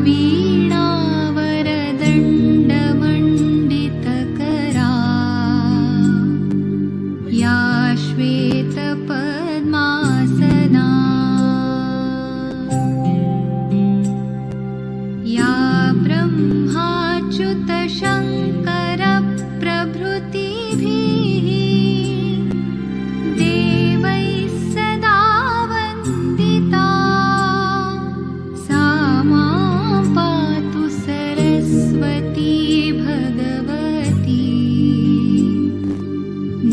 वीणावरदण्डमण्डितकरा या श्वेतपद्मासना या ब्रह्माच्युतशङ्करप्रभृतिभिः देवैः सदा वन्दिता सा मां पातु सरस्वती भगवती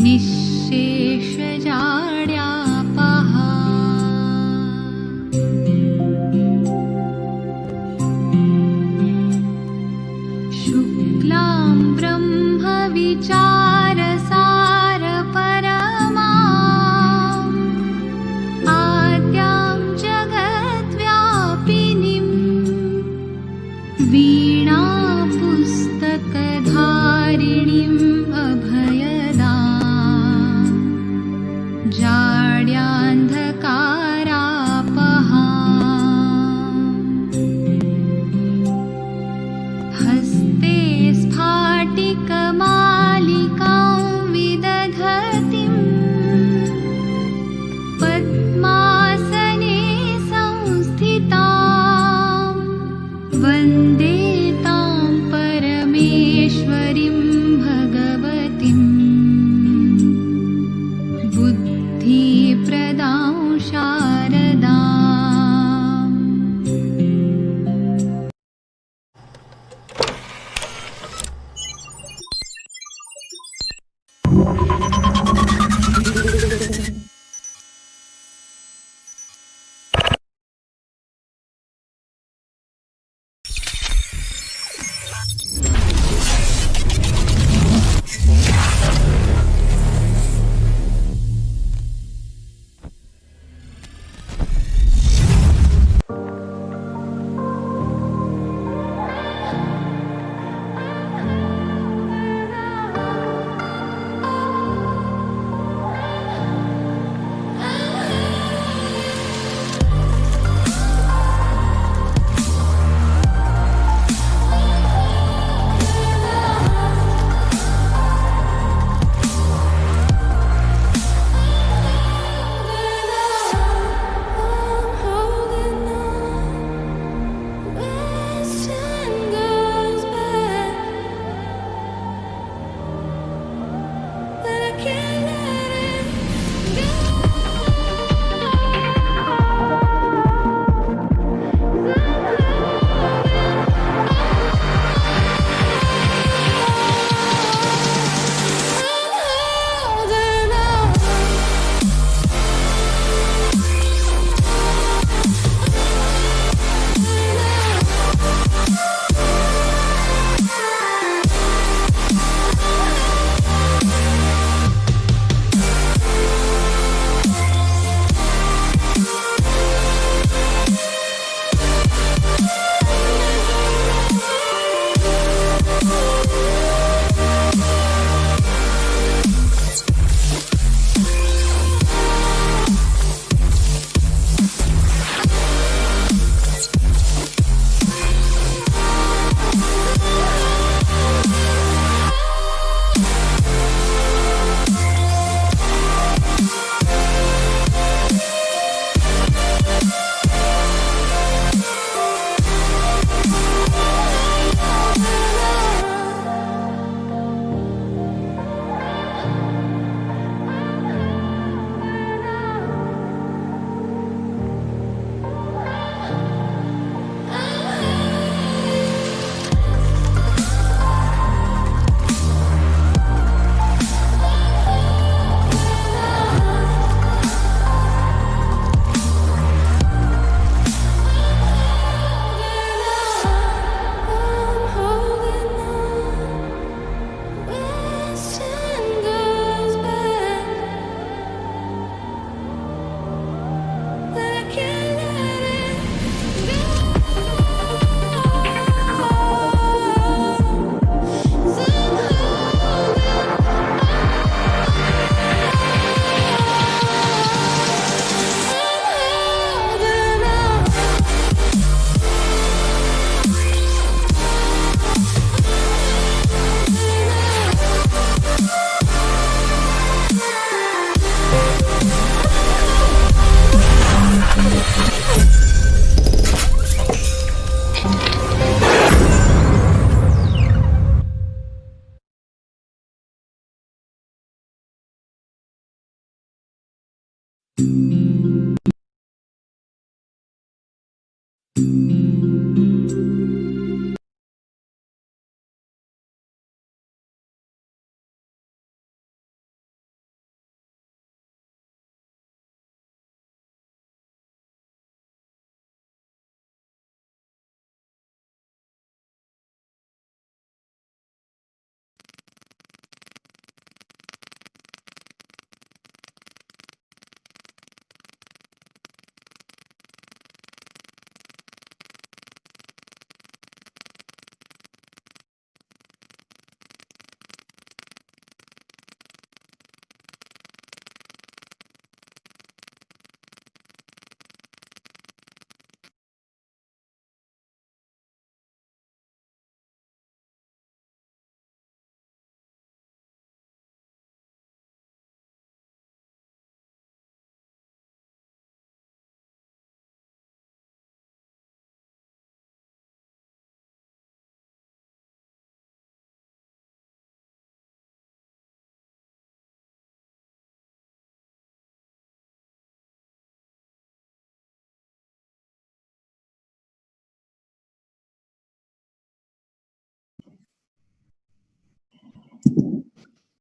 निःशेषजाड्यापहा। शुक्लां ब्रह्मविचारसारपरमाम् आद्यां जगद्व्यापिनीं वीणापुस्तकधारिणीम् अभयदाम् जाड्यान्धकारापहाम्। हस्ते स्फाटिकमालिकां विदधतीं पद्मासने संस्थितां वन्दे तां परमेश्वरीं भगवतीं बुद्धिप्रदां शारदाम्।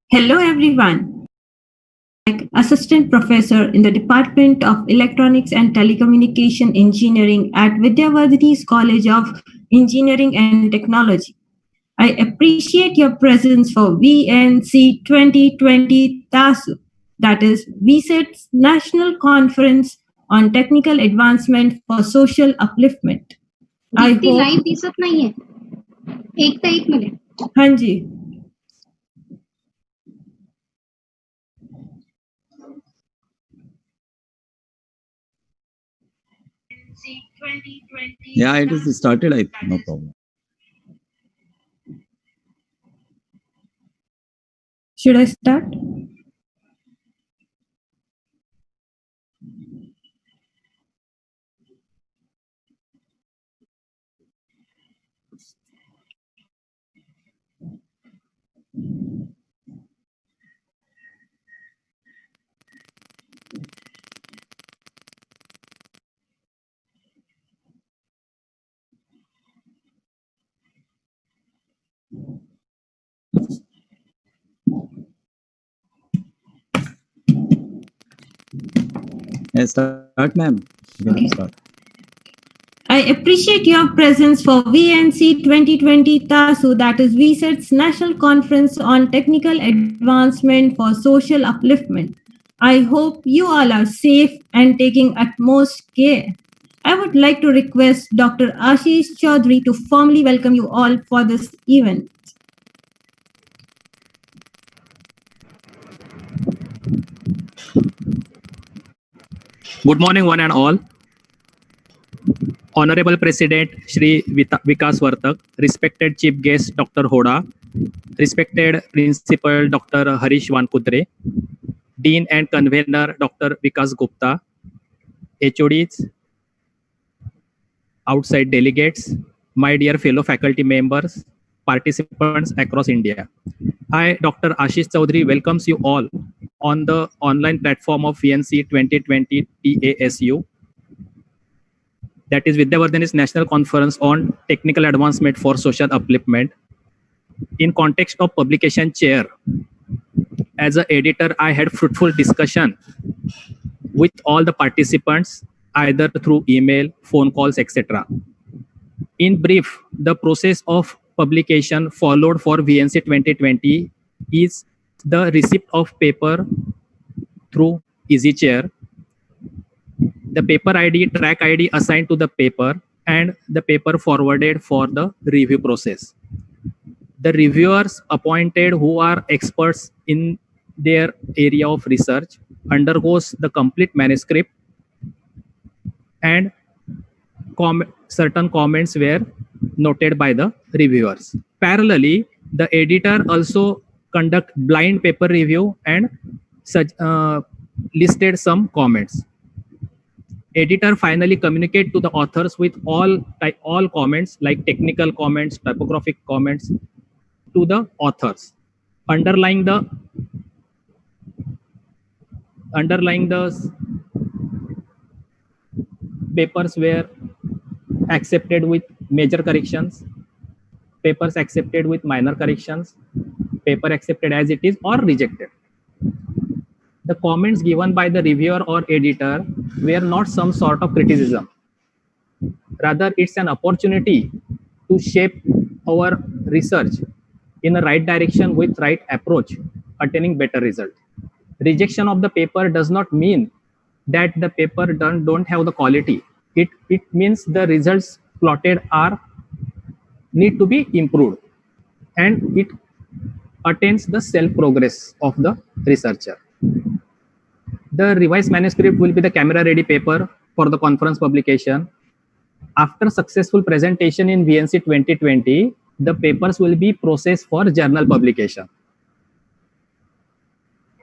Hello everyone. Assistant Professor in the Department of Electronics and Telecommunication Engineering at Vidyavardhini's College of Engineering and Technology. I appreciate your presence for VNC 2020 TASU, that is VSET's National Conference on Technical Advancement for Social Upliftment. I Deepti hope. Live दिसत नाहीये. एक minute. हाँ जी. Yeah, it is started. No problem. Should I start? Yes, start, ma'am. You can Okay. start. I appreciate your presence for VNC 2020 TASU, that is VSET's National Conference on Technical Advancement for Social Upliftment. I hope you all are safe and taking utmost care. I would like to request Dr. Ashish Chaudhary to formally welcome you all for this event. Good morning, one and all. Honorable President Shri Vikas Vartak, respected Chief Guest Dr. Hoda, respected Principal Dr. Harish Vankudre, Dean and Convener Dr. Vikas Gupta, HODs, outside delegates, my dear fellow faculty members, participants across India. I, Dr. Ashish Chaudhary, welcomes you all on the online platform of VNC 2020 TASU, that is Vidyavardhini's National Conference on Technical Advancement for Social Upliftment. In context of publication chair, as an editor, I had fruitful discussion with all the participants, either through email, phone calls, etc. In brief, the process of publication followed for VNC 2020 is the receipt of paper through EasyChair, the paper ID, track ID assigned to the paper, and the paper forwarded for the review process. The reviewers appointed, who are experts in their area of research, undergoes the complete manuscript, and certain comments were noted by the reviewers. Parallelly, the editor also conduct blind paper review and listed some comments. Editor finally communicate to the authors with all comments, like technical comments, typographic comments, to the authors. Underlying the papers were accepted with major corrections, papers accepted with minor corrections, paper accepted as it is or rejected. The comments given by the reviewer or editor were not some sort of criticism. Rather, it's an opportunity to shape our research in the right direction with right approach, attaining better result. Rejection of the paper does not mean that the paper don't have the quality. It means the results plotted need to be improved, and it attains the self progress of the researcher. The revised manuscript will be the camera ready paper for the conference publication. After successful presentation in VNC 2020, the papers will be processed for journal publication.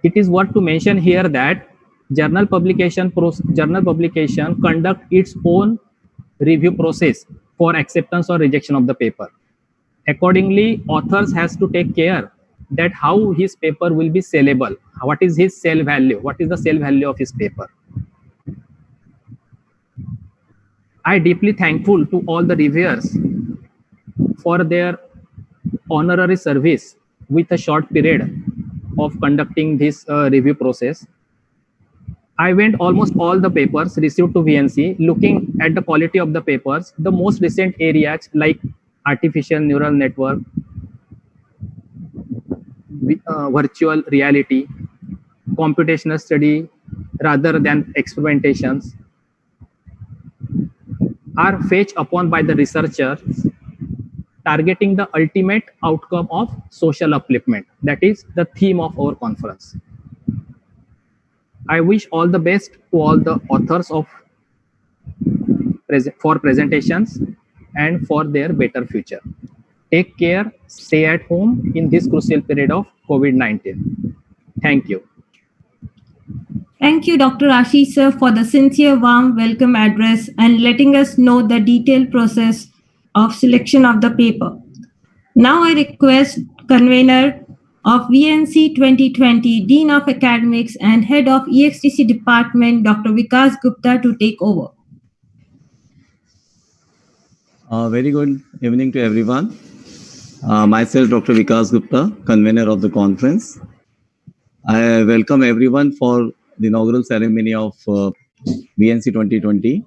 It is worth to mention here that journal publication conduct its own review process for acceptance or rejection of the paper. Accordingly, authors has to take care that how his paper will be sellable. What is his sell value? What is the sell value of his paper? I deeply thankful to all the reviewers for their honorary service with a short period of conducting this review process. I went almost all the papers received to VNC, looking at the quality of the papers. The most recent areas like artificial neural network, virtual reality, computational study rather than experimentations are fetched upon by the researchers targeting the ultimate outcome of social upliftment. That is the theme of our conference. I wish all the best to all the authors of for presentations and for their better future. Take care, stay at home in this crucial period of COVID-19. Thank you. Thank you, Dr. Ashish sir, for the sincere, warm welcome address and letting us know the detailed process of selection of the paper. Now I request convener of VNC 2020, Dean of Academics and Head of EXTC Department, Dr. Vikas Gupta, to take over. Very good evening to everyone. Myself, Dr. Vikas Gupta, convener of the conference. I welcome everyone for the inaugural ceremony of VNC 2020.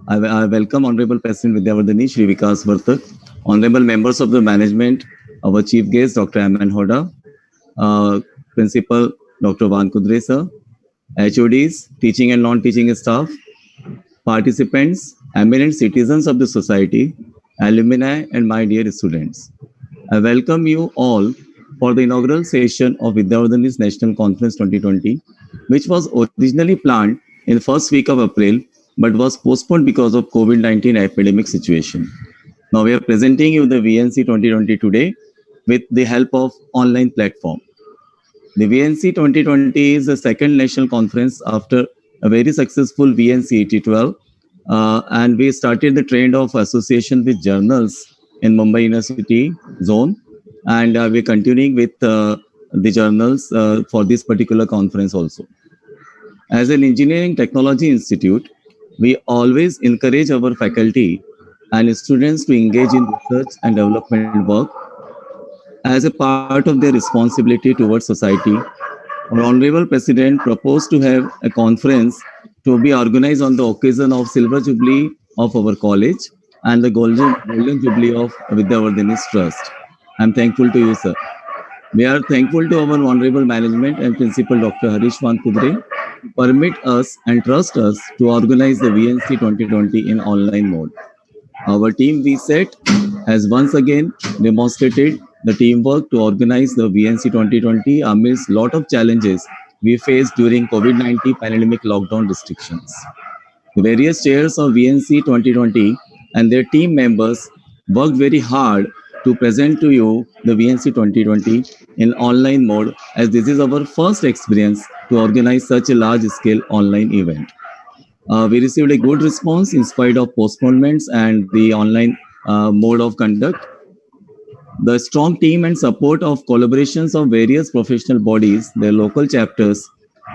I welcome Honorable President Vidyavardhini, Shri Vikas Vartak, Honorable members of the management, our chief guest, Dr. M.N. Hoda, Principal, Dr. Vankudre sir, HODs, teaching and non-teaching staff, participants, eminent citizens of the society, alumni, and my dear students. I welcome you all for the inaugural session of Vidyavardhini's National Conference 2020, which was originally planned in the first week of April, but was postponed because of COVID-19 epidemic situation. Now we are presenting you the VNC 2020 today with the help of online platform. The VNC 2020 is the second national conference after a very successful VNC 8012, and we started the trend of association with journals in Mumbai University zone, and we're continuing with the journals for this particular conference also. As an engineering technology institute, we always encourage our faculty and students to engage in research and development work as a part of their responsibility towards society. Our Honorable President proposed to have a conference to be organized on the occasion of Silver Jubilee of our college and the Golden Jubilee of Vidyavardhini's Trust. I'm thankful to you, sir. We are thankful to our Honorable Management and Principal Dr. Harish Vankudre to permit us and trust us to organize the VNC 2020 in online mode. Our team VSET has once again demonstrated the teamwork to organize the VNC 2020 amidst a lot of challenges we faced during COVID-19 pandemic lockdown restrictions. The various chairs of VNC 2020 and their team members worked very hard to present to you the VNC 2020 in online mode, as this is our first experience to organize such a large-scale online event. We received a good response in spite of postponements and the online mode of conduct. The strong team and support of collaborations of various professional bodies, their local chapters,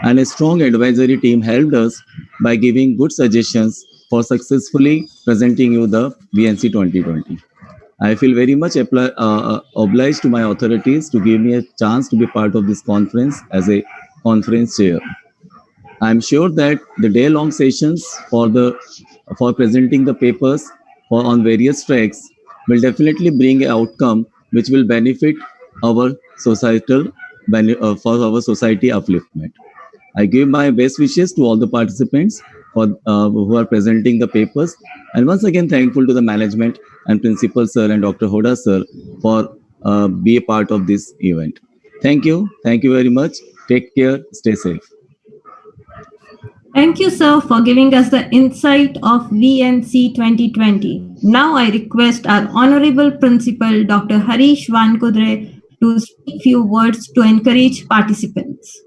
and a strong advisory team helped us by giving good suggestions for successfully presenting you the VNC 2020. I feel very much obliged to my authorities to give me a chance to be part of this conference as a conference chair. I'm sure that the day-long sessions for presenting the papers on various tracks will definitely bring an outcome which will benefit our societal for our society upliftment. I give my best wishes to all the participants who are presenting the papers, and once again thankful to the management and Principal sir and Dr. Hoda sir for be a part of this event. Thank you very much. Take care, stay safe. Thank you, sir, for giving us the insight of VNC 2020. Now I request our Honorable Principal, Dr. Harish Vankudre, to speak few words to encourage participants.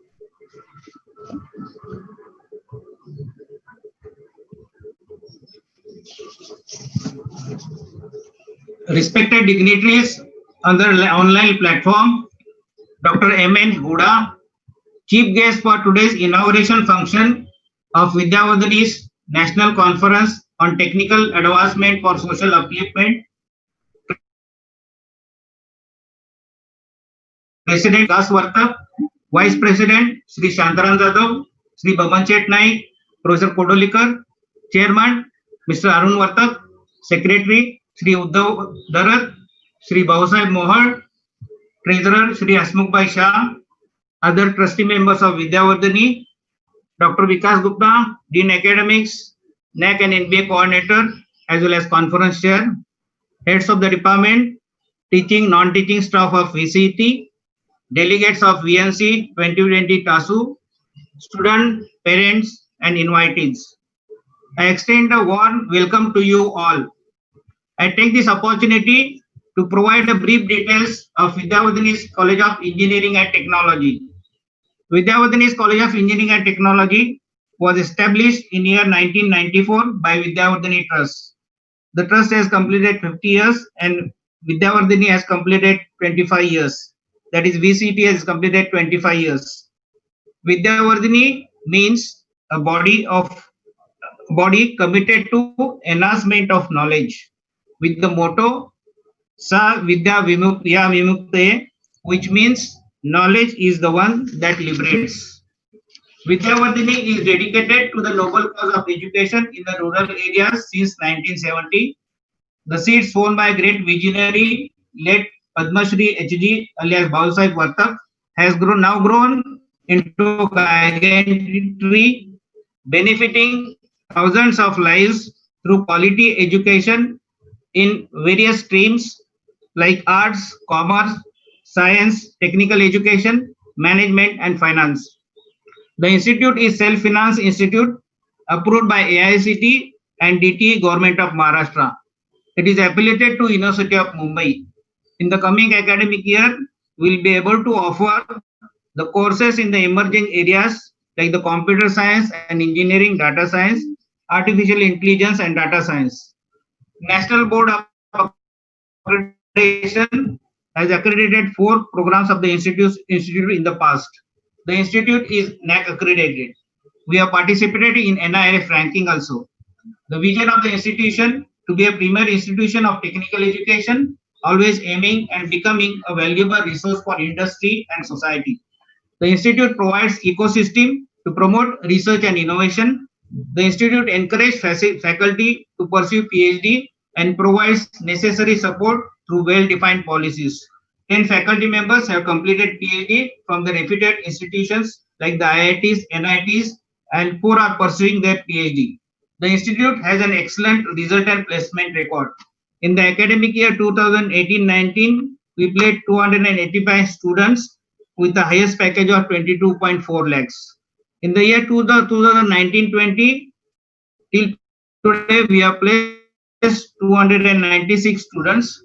Respected dignitaries on the online platform, Dr. M.N. Hoda, Chief Guest for today's inauguration function of Vidyavardhini's National Conference on Technical Advancement for Social Upliftment, President Vikas Vartak, Vice President Sri Shantaram Jadhav, Sri Baban Chet Naik, Professor Kodolikar, Chairman Mr. Arun Vartak, Secretary Sri Uddhav Darat, Sri Bhavasaheb Mohar, Treasurer Sri Hasmukh Shah, other trustee members of Vidyavardhani, Dr. Vikas Gupta, Dean Academics, NAC and NBA Coordinator, as well as Conference Chair, heads of the department, teaching, non-teaching staff of VCET, delegates of VNC 2020 TASU, student, parents, and invitees. I extend a warm welcome to you all. I take this opportunity to provide a brief details of Vidyavardhani's College of Engineering and Technology. Vidyavardhani's College of Engineering and Technology was established in year 1994 by Vidyavardhani Trust. The trust has completed 50 years and Vidyavardhani has completed 25 years. That is, VCT has completed 25 years. Vidyavardhani means a body committed to enhancement of knowledge, with the motto Sa Vidya Vimukya Vimukte, which means knowledge is the one that liberates. Vidyavardhani is dedicated to the noble cause of education in the rural areas since 1970. The seed sown by great visionary late Padma Shri H.G. alias Bhavasaheb Vartak has grown into a gigantic tree, benefiting thousands of lives through quality education in various streams like arts, commerce, science, technical education, management, and finance. The institute is self-financed institute approved by AICTE and DTE Government of Maharashtra. It is affiliated to University of Mumbai. In the coming academic year, we will be able to offer the courses in the emerging areas like the computer science and engineering, data science, artificial intelligence, and data science. National Board of Accreditation has accredited 4 programs of the institute in the past. The institute is NAC accredited. We have participated in NIRF ranking also. The vision of the institution to be a premier institution of technical education, always aiming and becoming a valuable resource for industry and society. The institute provides ecosystem to promote research and innovation. The institute encourages faculty to pursue PhD and provides necessary support through well-defined policies. 10 faculty members have completed PhD from the reputed institutions like the IITs, NITs, and 4 are pursuing their PhD. The institute has an excellent result and placement record. In the academic year 2018-19, we placed 285 students with the highest package of 22.4 lakhs. In the year 2019-20, till today, we have placed 296 students.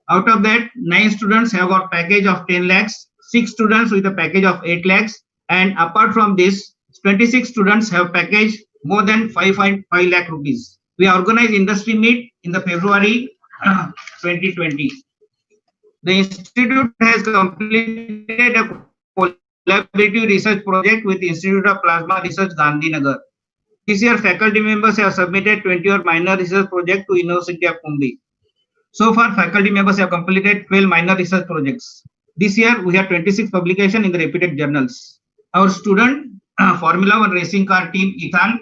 Out of that, 9 students have got package of 10 lakhs, 6 students with a package of 8 lakhs, and apart from this, 26 students have package more than 5.5 lakh rupees. We organized industry meet in the February 2020. The institute has completed a collaborative research project with the Institute of Plasma Research, Gandhinagar. This year, faculty members have submitted 20 minor research projects to University of Mumbai. So far, faculty members have completed 12 minor research projects. This year, we have 26 publications in the reputed journals. Our student Formula 1 racing car team Ethan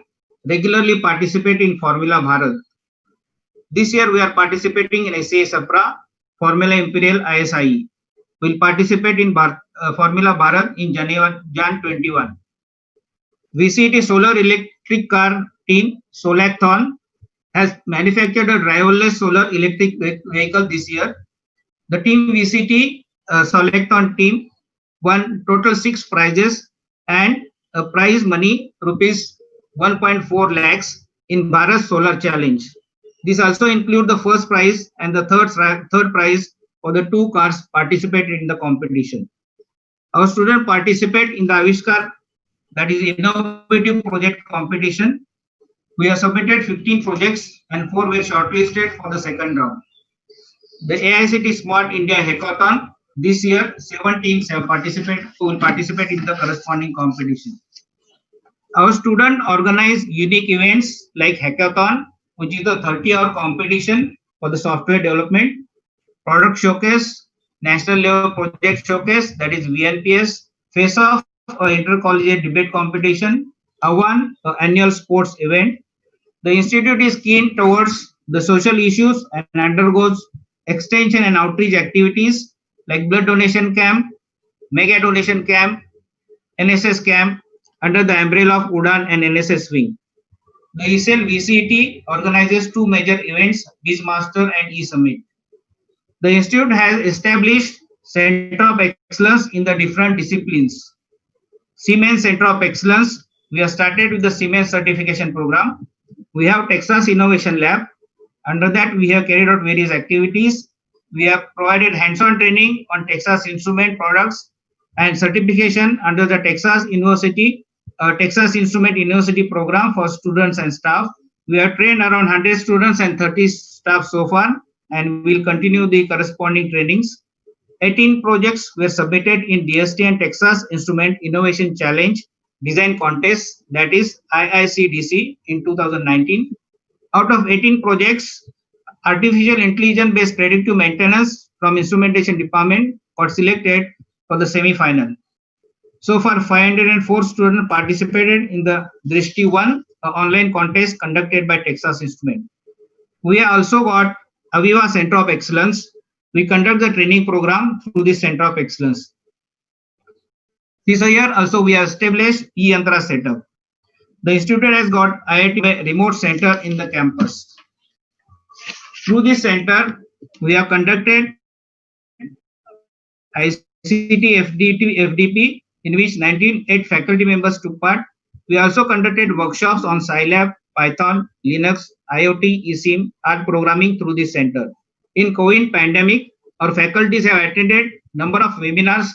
regularly participate in Formula Bharat. This year, we are participating in SAE Sapra, Formula Imperial ISIE. We will participate in Formula Bharat in Jan 21. VCT Solar Electric Car Team Solacthon has manufactured a driverless solar electric vehicle this year. The team VCT Solacthon team won total 6 prizes and a prize money rupees 1.4 lakhs in Bharat Solar Challenge. This also includes the first prize and the third prize for the 2 cars participated in the competition. Our students participate in the Avishkar, that is innovative project competition. We have submitted 15 projects and 4 were shortlisted for the second round. The AICTE Smart India Hackathon, this year 7 teams will participate in the corresponding competition. Our students organize unique events like Hackathon, which is the 30-hour competition for the software development, product showcase, National Level Project Showcase, that is VNPS, Face Off, Intercollegiate Debate Competition, AWAN, annual sports event. The institute is keen towards the social issues and undergoes extension and outreach activities like blood donation camp, mega donation camp, NSS camp under the umbrella of UDAN and NSS wing. The ESL VCT organizes two major events, BizMaster and eSummit. The institute has established Center of Excellence in the different disciplines. Siemens Center of Excellence, we have started with the Siemens certification program. We have Texas Innovation Lab. Under that, we have carried out various activities. We have provided hands-on training on Texas Instrument products and certification under the Texas Instrument University program for students and staff. We have trained around 100 students and 30 staff so far, and will continue the corresponding trainings. 18 projects were submitted in DST and Texas Instrument Innovation Challenge Design Contest, that is IICDC, in 2019. Out of 18 projects, artificial intelligence based predictive maintenance from instrumentation department got selected for the semi-final. So far, 504 students participated in the Drishti 1 online contest conducted by Texas Instrument. We have also got Aviva Center of Excellence. We conduct the training program through the Center of Excellence. This year also we have established eYantra setup. The institute has got IIT remote center in the campus. Through this center, we have conducted ICT FDP, in which 98 faculty members took part. We also conducted workshops on Scilab, Python, Linux, IoT, eSIM, art programming through this center. In COVID pandemic, our faculties have attended number of webinars,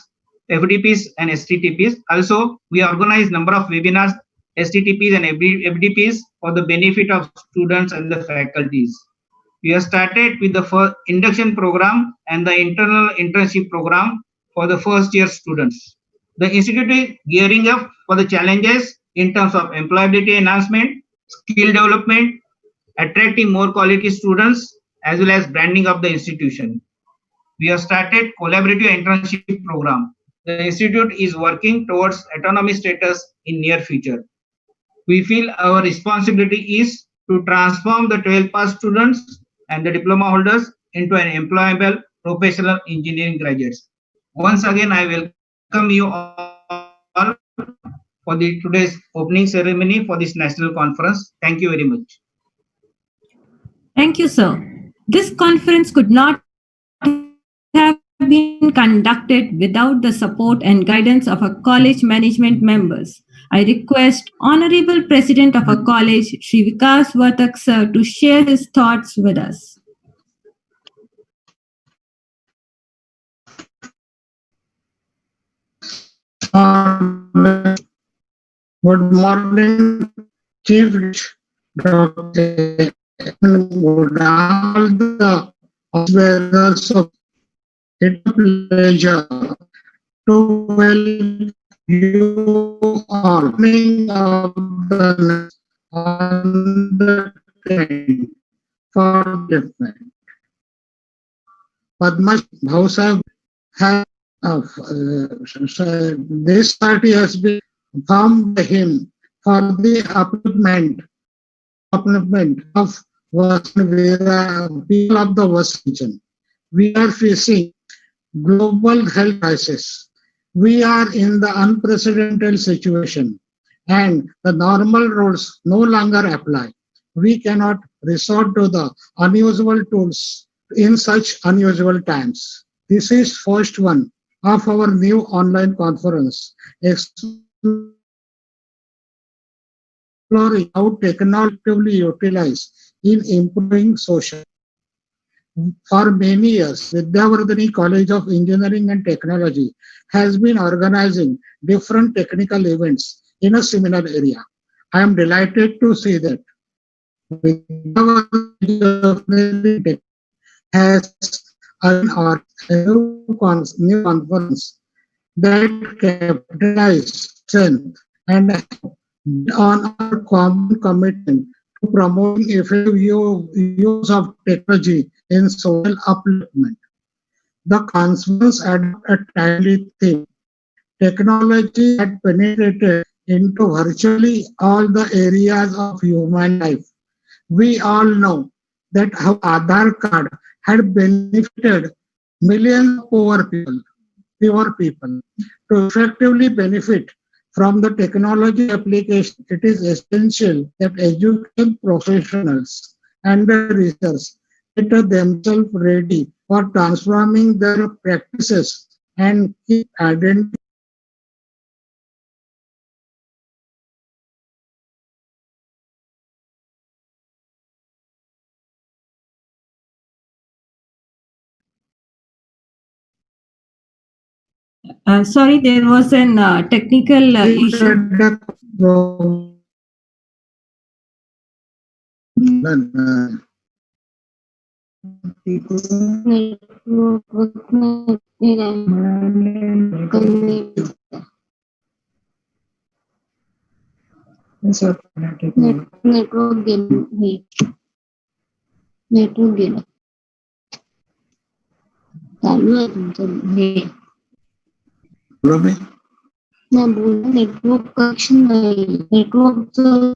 FDPs and STTPs. Also, we organize number of webinars, STTPs and FDPs for the benefit of students and the faculties. We have started with the first induction program and the internal internship program for the first year students. The institute is gearing up for the challenges in terms of employability enhancement, skill development, attracting more quality students, as well as branding of the institution. We have started collaborative internship program. The institute is working towards autonomy status in near future. We feel our responsibility is to transform the 12th pass students and the diploma holders into an employable professional engineering graduates. Once again, I welcome you all for today's opening ceremony for this national conference. Thank you very much. Thank you, sir. This conference could not have been conducted without the support and guidance of our college management members. I request Honorable President of our college, Shri Vikas Vartak sir, to share his thoughts with us. Good morning, Chief Dr. All the observers of it pleasure to welcome you all of the on the train for different. Padma Bhausab has this party has been formed by him for the upliftment of people of the West region. We are facing global health crisis. We are in the unprecedented situation and the normal rules no longer apply. We cannot resort to the unusual tools in such unusual times. This is first one of our new online conference exploring how technologically utilized in improving social. For many years, Vidyavardhani College of Engineering and Technology has been organizing different technical events in a similar area. I am delighted to see that Vidyavardhani has a new conference that capitalizes strength and on our common commitment to promoting effective use of technology in social upliftment. the conference adopted a timely theme. Technology had penetrated into virtually all the areas of human life. We all know that how Aadhaar card had benefited millions of poor people. To effectively benefit from the technology application, it is essential that education professionals and the researchers get themselves ready for transforming their practices and keep identifying. Sorry, there was an technical issue. Network गेलं चालू आहे तुमचं हे नाही बोल network connection नाही नेटवर्कचं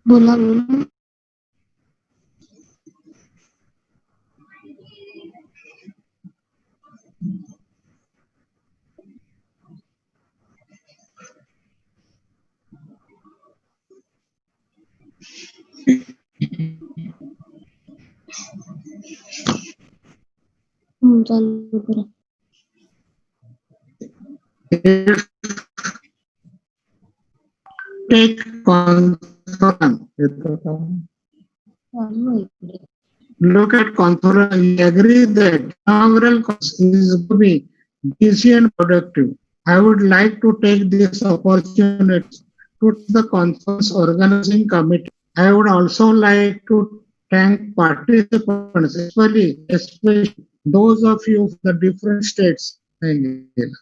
बोला बोला चालू करा Take conference. Look at conference. I agree that inaugural course is to be busy and productive. I would like to take this opportunity to the conference organizing committee. I would also like to thank participants, especially those of you from the different states. Thank you.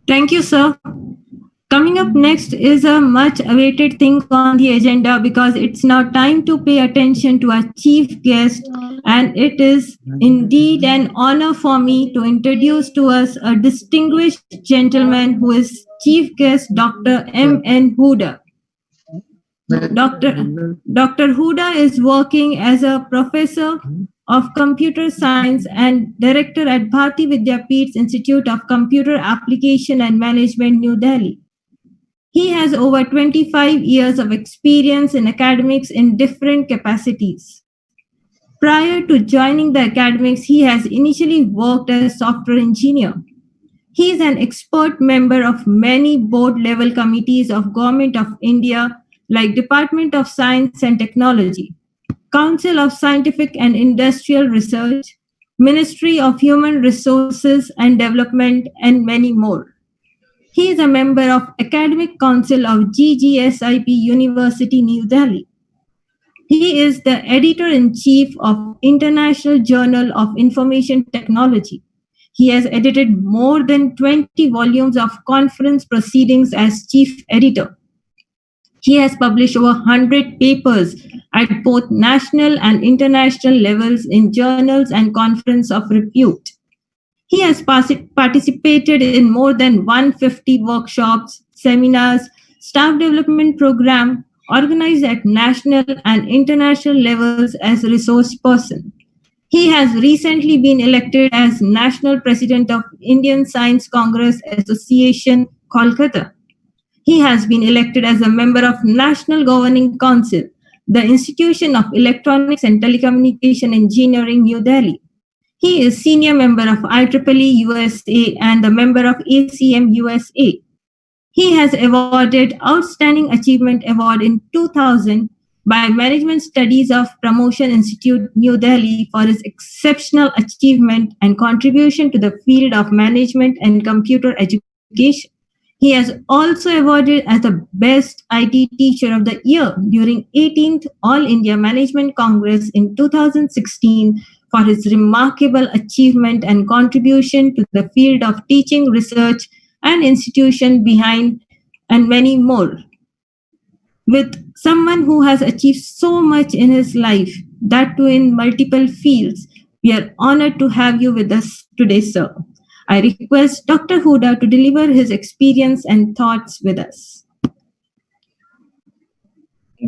Thank you, sir. Coming up next is a much awaited thing on the agenda because it's now time to pay attention to our chief guest, and it is indeed an honor for me to introduce to us a distinguished gentleman who is chief guest Dr. M.N. Huda. Dr. Huda is working as a professor of computer science and director at Bharati Vidyapeeth Institute of Computer Application and Management, New Delhi. He has over 25 years of experience in academics in different capacities. Prior to joining the academics, he has initially worked as a software engineer. He is an expert member of many board-level committees of Government of India like Department of Science and Technology, Council of Scientific and Industrial Research, Ministry of Human Resources and Development, and many more. He is a member of Academic Council of GGSIP University, New Delhi. He is the editor-in-chief of International Journal of Information Technology. He has edited more than 20 volumes of conference proceedings as chief editor. He has published over 100 papers at both national and international levels in journals and conferences of repute. He has participated in more than 150 workshops, seminars, staff development program organized at national and international levels as a resource person. He has recently been elected as National President of Indian Science Congress Association, Kolkata. He has been elected as a member of National Governing Council, the Institution of Electronics and Telecommunication Engineering, New Delhi. He is senior member of IEEE USA and a member of ACM USA. He has awarded Outstanding Achievement Award in 2000 by Management Studies of Promotion Institute, New Delhi, for his exceptional achievement and contribution to the field of management and computer education. He has also awarded as the Best IT Teacher of the Year during 18th All India Management Congress in 2016 for his remarkable achievement and contribution to the field of teaching, research, and institution behind, and many more. With someone who has achieved so much in his life, that too in multiple fields, we are honored to have you with us today, sir. I request Dr. Huda to deliver his experience and thoughts with us.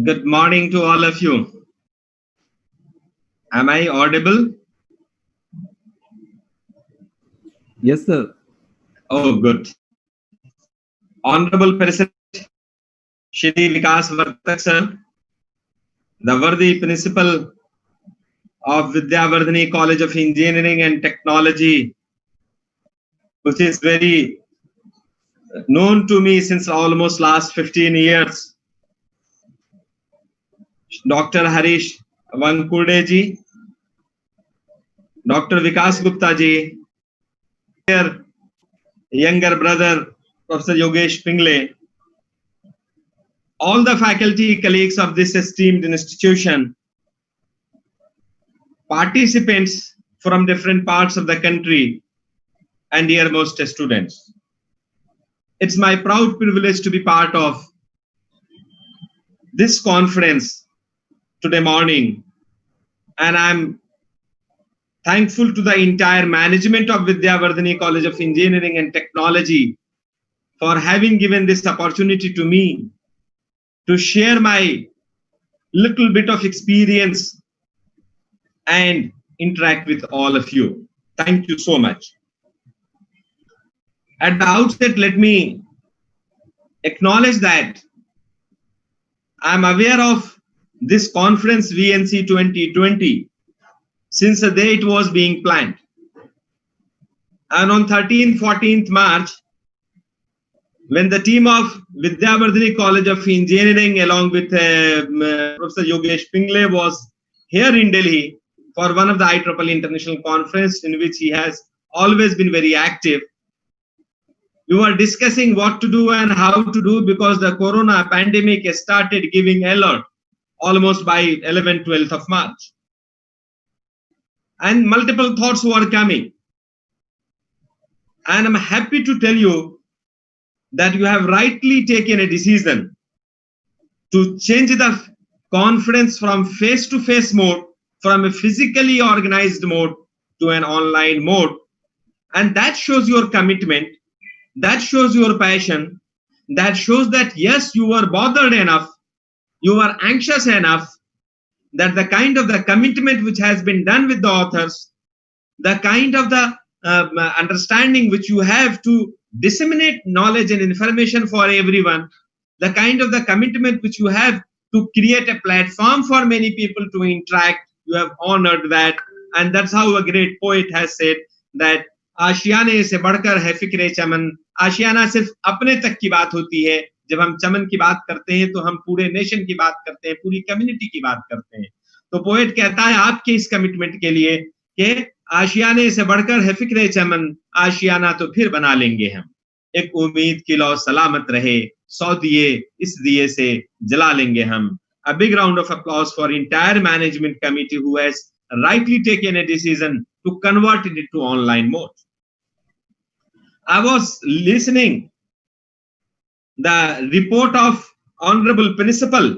Good morning to all of you. Am I audible? Yes, sir. Oh, good. Honorable President Shri Vikas Vartak sir, the worthy principal of Vidyavardhini College of Engineering and Technology, which is very known to me since almost last 15 years. Dr. Harish Vankude ji, Dr. Vikas Gupta ji, their younger brother, Professor Yogesh Pingle, all the faculty colleagues of this esteemed institution, participants from different parts of the country, and dearmost students. It's my proud privilege to be part of this conference today morning, and I'm thankful to the entire management of Vidyavardhini College of Engineering and Technology for having given this opportunity to me to share my little bit of experience and interact with all of you. Thank you so much. At the outset, let me acknowledge that I'm aware of this conference VNC 2020 since the day it was being planned. And on 13th-14th March, when the team of Vidyavardhini College of Engineering along with Professor Yogesh Pingle was here in Delhi for one of the IEEE International Conference in which he has always been very active, we were discussing what to do and how to do because the corona pandemic started giving alert almost by 11th-12th of March. And multiple thoughts were coming. And I'm happy to tell you that you have rightly taken a decision to change the conference from face-to-face mode, from a physically organized mode to an online mode. And that shows your commitment, that shows your passion, that shows that yes, you were bothered enough, you were anxious enough, that the kind of the commitment which has been done with the authors, the kind of the understanding which you have to disseminate knowledge and information for everyone, the kind of the commitment which you have to create a platform for many people to interact, you have honored that. And that's how a great poet has said that आशियाने से बढ़कर है फिक्रे चमन, आशियाना सिर्फ अपने तक की बात होती है, जब हम चमन की बात करते हैं तो हम पूरे नेशन की बात करते हैं, पूरी कम्युनिटी की बात करते हैं। तो पोएट कहता है आपके इस कमिटमेंट के लिए कि आशियाने से बढ़कर है फिक्रे चमन, आशियाना तो फिर बना लेंगे हम, एक उम्मीद की लौ सलामत रहे, 100 दिए इस दिए से जला लेंगे हम। A big round of applause for entire management committee who has rightly taken a decision to convert it into online mode. I was listening the report of Honorable Principal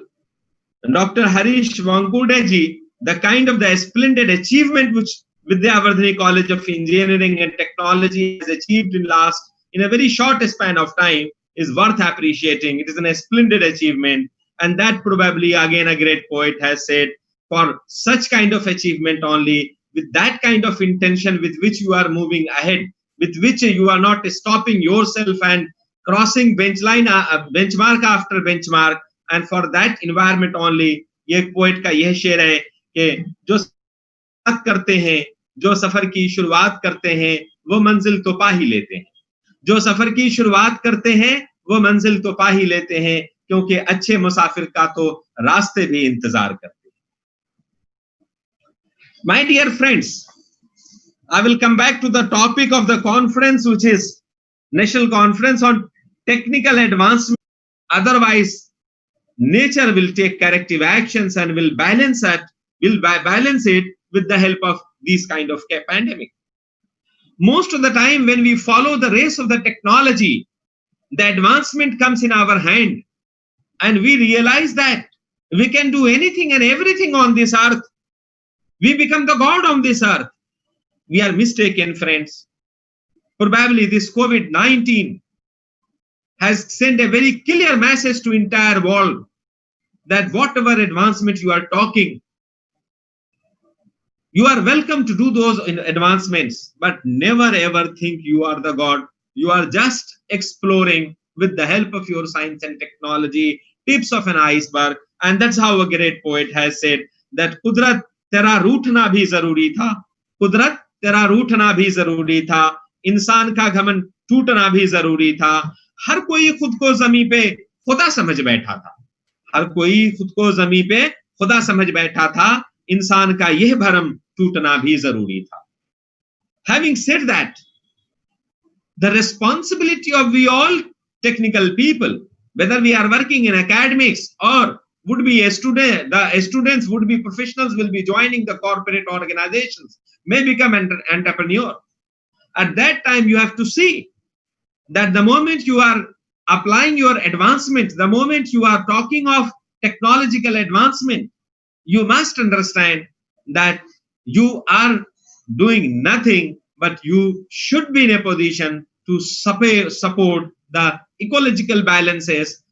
Dr. Harish Vankude ji, the kind of the splendid achievement which Vidyavardhini College of Engineering and Technology has achieved in a very short span of time is worth appreciating. It is a splendid achievement, and that probably again a great poet has said, for such kind of achievement only, with that kind of intention with which you are moving ahead, with which you are not stopping yourself and crossing benchmark after benchmark, and for that environment only, ये poet का यह शेर है कि जो शुरुआत करते हैं, जो सफर की शुरुआत करते हैं, वो मंजिल तो पा ही लेते हैं, जो सफर की शुरुआत करते हैं, वो मंजिल तो पा ही लेते हैं, क्योंकि अच्छे मुसाफिर का तो रास्ते भी इंतजार करते हैं। My dear friends, I will come back to the topic of the conference, which is National Conference on Technical Advancement. Otherwise, nature will take corrective actions and will balance it with the help of these kind of pandemic. Most of the time when we follow the race of the technology, the advancement comes in our hand and we realize that we can do anything and everything on this earth. We become the God on this earth. We are mistaken, friends. Probably this COVID-19 has sent a very clear message to entire world that whatever advancement you are talking, you are welcome to do those advancements, but never ever think you are the God. You are just exploring with the help of your science and technology, tips of an iceberg. And that's how a great poet has said that Kudrat tera rootna bhi zaruri tha. Kudrat tera rootna bhi zaruri tha. इंसान का घमंड टूटना भी जरूरी था. हर कोई खुद को जमीन पे खुदा समझ बैठा था. हर कोई खुद को जमीन पे खुदा समझ बैठा था. इंसान का यह भरम टूटना भी जरूरी था. Having said that, the responsibility of we all technical people, whether we are working in academics or would be a student, the students would be professionals, will be joining the corporate organizations, may become an entrepreneur. At that time, you have to see that the moment you are applying your advancement, the moment you are talking of technological advancement, you must understand that you are doing nothing, but you should be in a position to support the ecological balances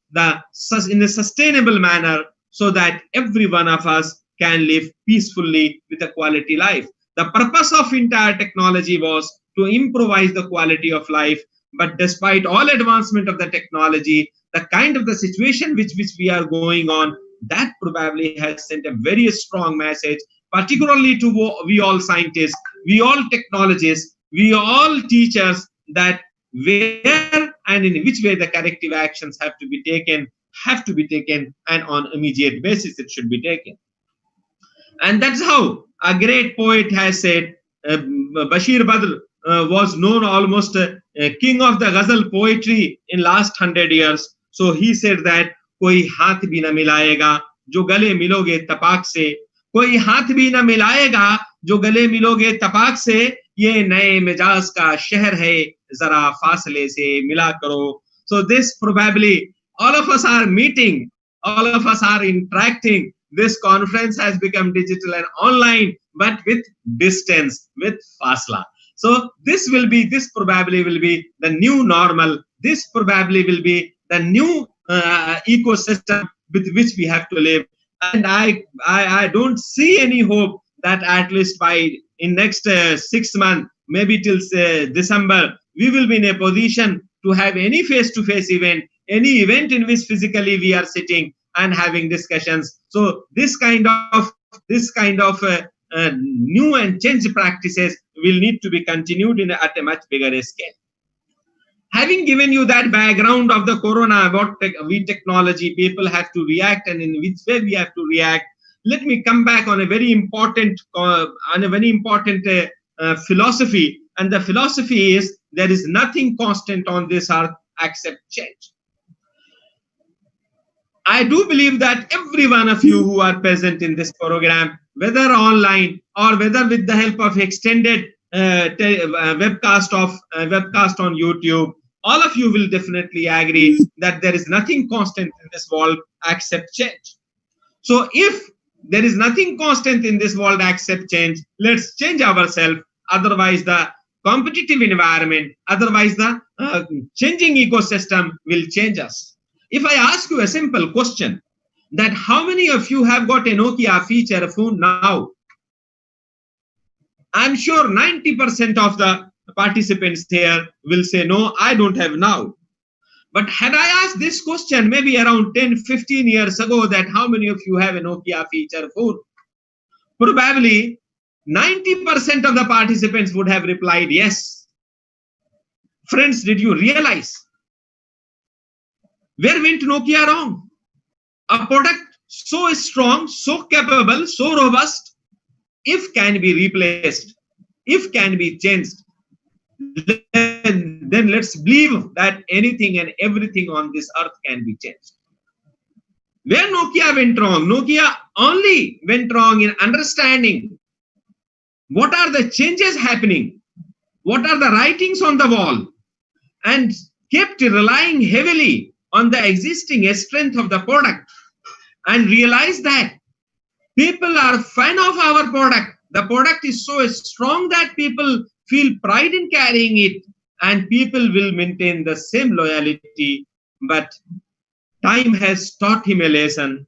in a sustainable manner so that every one of us can live peacefully with a quality life. The purpose of entire technology was to improvise the quality of life. But despite all advancement of the technology, the kind of the situation which we are going on, that probably has sent a very strong message, particularly to we all scientists, we all technologists, we all teachers, that where and in which way the corrective actions have to be taken, and on immediate basis it should be taken. And that's how a great poet has said, Bashir Badr was known almost king of the ghazal poetry in last 100 years. So he said that कोई हाथ भी न मिलाएगा जो गले मिलोगे तपाक से, कोई हाथ भी न मिलाएगा जो गले मिलोगे तपाक से, ये नए मिजाज का शहर है जरा फासले से मिला करो. So this probably all of us are meeting, all of us are interacting. This conference has become digital and online, but with distance, with fasla. So this probably will be the new normal. This probably will be the new ecosystem with which we have to live. And I don't see any hope that at least in next 6 months, maybe till December, we will be in a position to have any face-to-face event, any event in which physically we are sitting and having discussions. So this kind of new and changed practices will need to be continued at a much bigger scale. Having given you that background of the corona, what we technology people have to react and in which way we have to react, let me come back on a very important philosophy. And the philosophy is there is nothing constant on this earth except change. I do believe that every one of you who are present in this program, whether online or whether with the help of extended webcast on YouTube, all of you will definitely agree that there is nothing constant in this world except change. So if there is nothing constant in this world except change, let's change ourselves. Otherwise, the competitive environment, otherwise the changing ecosystem will change us. If I ask you a simple question, that how many of you have got a Nokia feature phone now? I'm sure 90% of the participants here will say, no, I don't have now. But had I asked this question maybe around 10-15 years ago, that how many of you have a Nokia feature phone? Probably 90% of the participants would have replied yes. Friends, did you realize Where went Nokia wrong? A product so strong, so capable, so robust, if can be replaced, if can be changed, then let's believe that anything and everything on this earth can be changed. Where Nokia went wrong? Nokia only went wrong in understanding what are the changes happening, what are the writings on the wall, and kept relying heavily on the existing strength of the product, and realized that people are fan of our product. The product is so strong that people feel pride in carrying it, and people will maintain the same loyalty. But time has taught him a lesson.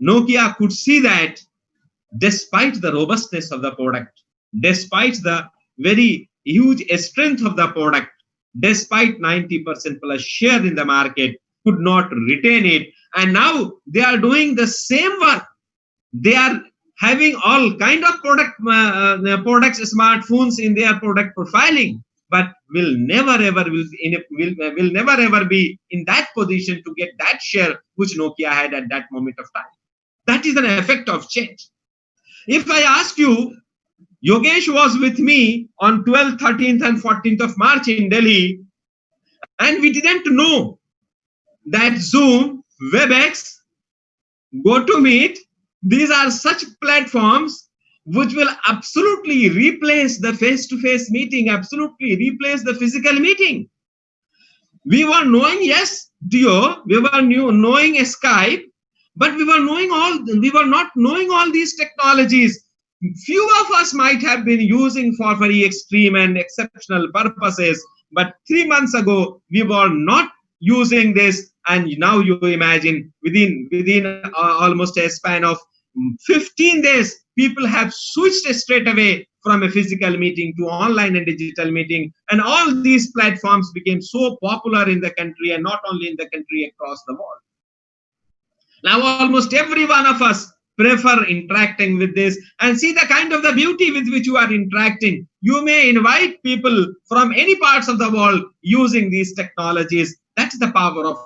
Nokia could see that despite the robustness of the product, despite the very huge strength of the product, despite 90% plus share in the market, could not retain it. And now they are doing the same work. They are having all kind of products, smartphones in their product profiling, but will never ever be in that position to get that share which Nokia had at that moment of time. That is an effect of change. If I ask you, Yogesh was with me on 12th, 13th and 14th of March in Delhi, and we didn't know that Zoom, WebEx, GoToMeet, these are such platforms which will absolutely replace the face-to-face meeting, absolutely replace the physical meeting. We were knowing, yes, Duo, we were knowing Skype, but we were not knowing all these technologies. Few of us might have been using for very extreme and exceptional purposes, but 3 months ago we were not using this, and now you imagine within almost a span of 15 days, people have switched straight away from a physical meeting to online and digital meeting, and all these platforms became so popular in the country, and not only in the country, across the world. Now almost every one of us prefer interacting with this, and see the kind of the beauty with which you are interacting. You may invite people from any parts of the world using these technologies. That's the power of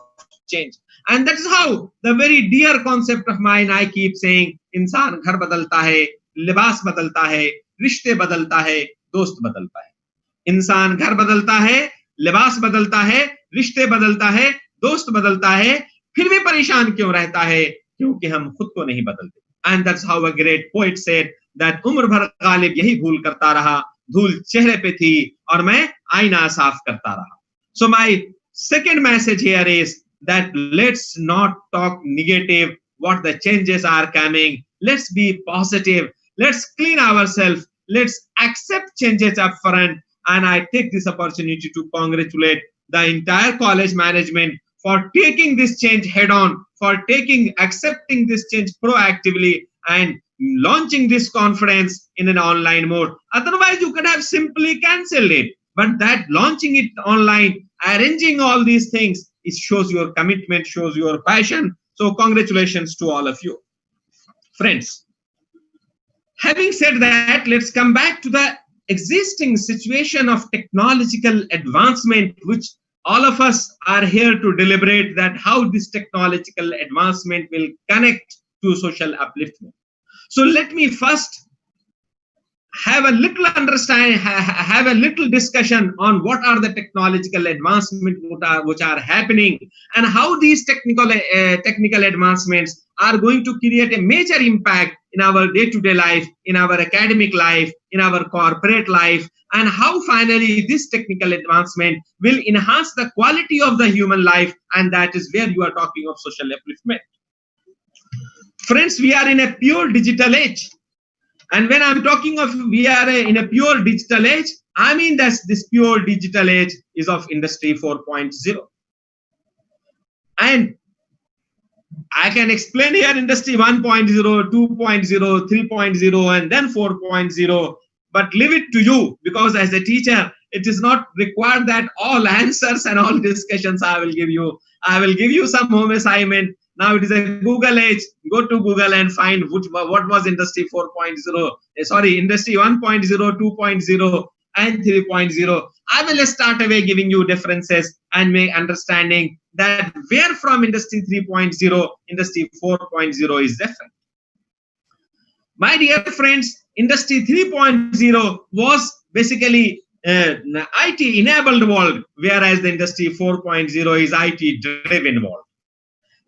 change. And that is how the very dear concept of mine, I keep saying, इंसान घर बदलता है, लिबास बदलता है, रिश्ते बदलता है, दोस्त बदलता है। इंसान घर बदलता है, लिबास बदलता है, रिश्ते बदलता है, दोस्त बदलता है, फिर भी परेशान क्यों रहता है? क्योंकि हम खुद को नहीं बदलते। And that's how a great poet said that उम्र भर गालिब यही भूल करता रहा, धूल चेहरे पे थी और मैं आईना साफ करता रहा। So my second message here is that let's not talk negative what the changes are coming. Let's be positive. Let's clean ourselves. Let's accept changes up front. And I take this opportunity to congratulate the entire college management for taking this change head on, for accepting this change proactively and launching this conference in an online mode. Otherwise, you could have simply cancelled it. But that launching it online, arranging all these things, it shows your commitment, shows your passion. So congratulations to all of you. Friends, having said that, let's come back to the existing situation of technological advancement, which all of us are here to deliberate that how this technological advancement will connect to social upliftment. So let me first have a little understanding, have a little discussion on what are the technological advancements which are happening, and how these technical advancements are going to create a major impact in our day-to-day life, in our academic life, in our corporate life, and how finally this technical advancement will enhance the quality of the human life, and that is where you are talking of social upliftment. Friends, we are in a pure digital age. And when I'm talking of we are in a pure digital age, I mean that this pure digital age is of Industry 4.0. And I can explain here Industry 1.0, 2.0, 3.0, and then 4.0, but leave it to you, because as a teacher, it is not required that all answers and all discussions I will give you. I will give you some home assignment. Now it is a Google age. Go to Google and find what was Industry 4.0. Sorry, Industry 1.0, 2.0. and 3.0. I will start away giving you differences and make understanding that where from industry 3.0, industry 4.0 is different. My dear friends, industry 3.0 was basically IT enabled world, whereas the industry 4.0 is IT driven world.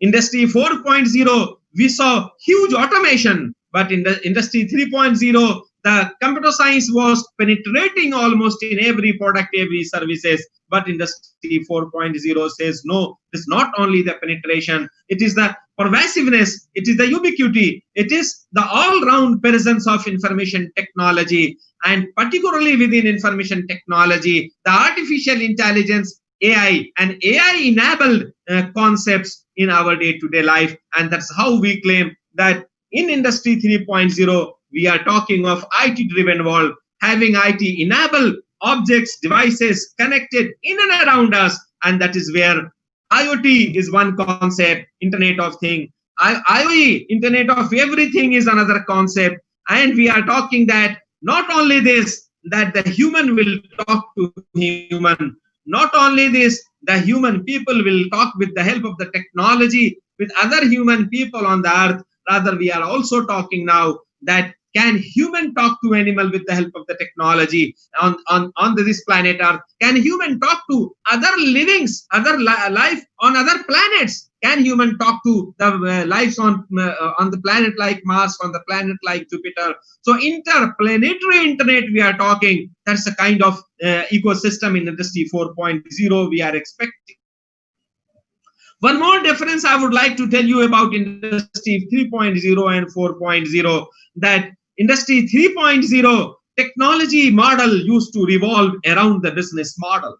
Industry 4.0, we saw huge automation, but in the industry 3.0, the computer science was penetrating almost in every product, every services. But industry 4.0 says no, it's not only the penetration, it is the pervasiveness, it is the ubiquity, it is the all-round presence of information technology, and particularly within information technology, the artificial intelligence, AI, and AI-enabled concepts in our day-to-day life. And that's how we claim that in industry 3.0, we are talking of IT-driven world, having IT-enabled objects, devices connected in and around us. And that is where IoT is one concept, Internet of Things. IoE, Internet of Everything, is another concept. And we are talking that not only this, that the human will talk to human, not only this, the human people will talk with the help of the technology with other human people on the earth. Rather, we are also talking now that can human talk to animal with the help of the technology on this planet Earth? Can human talk to other livings, other life on other planets? Can human talk to the lives on the planet like Mars, on the planet like Jupiter? So interplanetary internet we are talking. That's a kind of ecosystem in industry 4.0 we are expecting. One more difference I would like to tell you about industry 3.0 and 4.0, that industry 3.0 technology model used to revolve around the business model.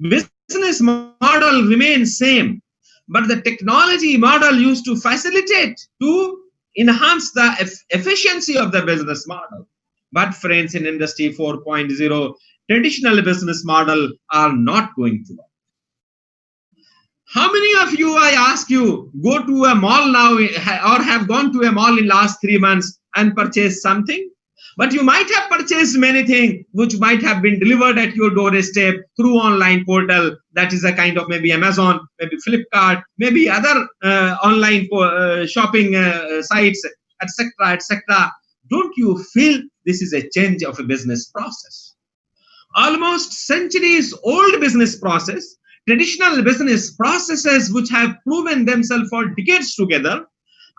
Business model remains same, but the technology model used to facilitate, to enhance the efficiency of the business model. But friends, in industry 4.0, traditional business model are not going to work. How many of you, I ask you, go to a mall now or have gone to a mall in last 3 months and purchased something? But you might have purchased many things which might have been delivered at your doorstep through online portal. That is a kind of maybe Amazon, maybe Flipkart, maybe other online shopping sites, etc., etc. Don't you feel this is a change of a business process? Almost centuries old business process, traditional business processes which have proven themselves for decades together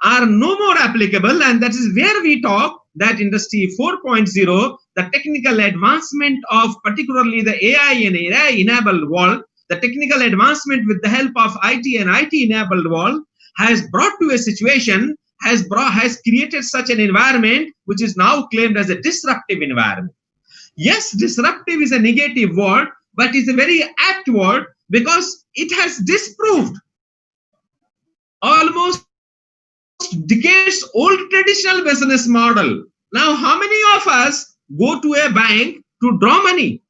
are no more applicable, and that is where we talk that industry 4.0, the technical advancement of particularly the AI and AI-enabled world, the technical advancement with the help of IT and IT-enabled world has brought to a situation, has created such an environment which is now claimed as a disruptive environment. Yes, disruptive is a negative word, but it's a very apt word because it has disproved almost decades old traditional business model. Now, how many of us go to a bank to draw money,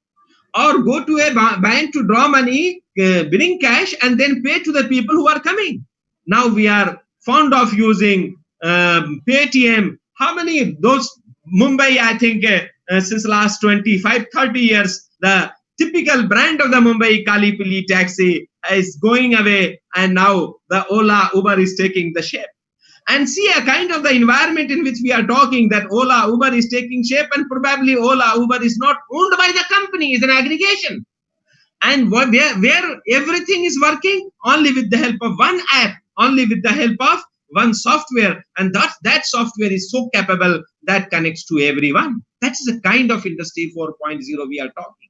or go to a bank to draw money, bring cash and then pay to the people who are coming? Now we are fond of using Paytm. How many of those Mumbai, I think since last 25, 30 years, the typical brand of the Mumbai Kali Pili taxi is going away, and now the Ola, Uber is taking the shape. And see a kind of the environment in which we are talking, that Ola, Uber is taking shape, and probably Ola, Uber is not owned by the company, is an aggregation. And where everything is working only with the help of one app, only with the help of one software, and that software is so capable that connects to everyone. That is a kind of industry 4.0 we are talking.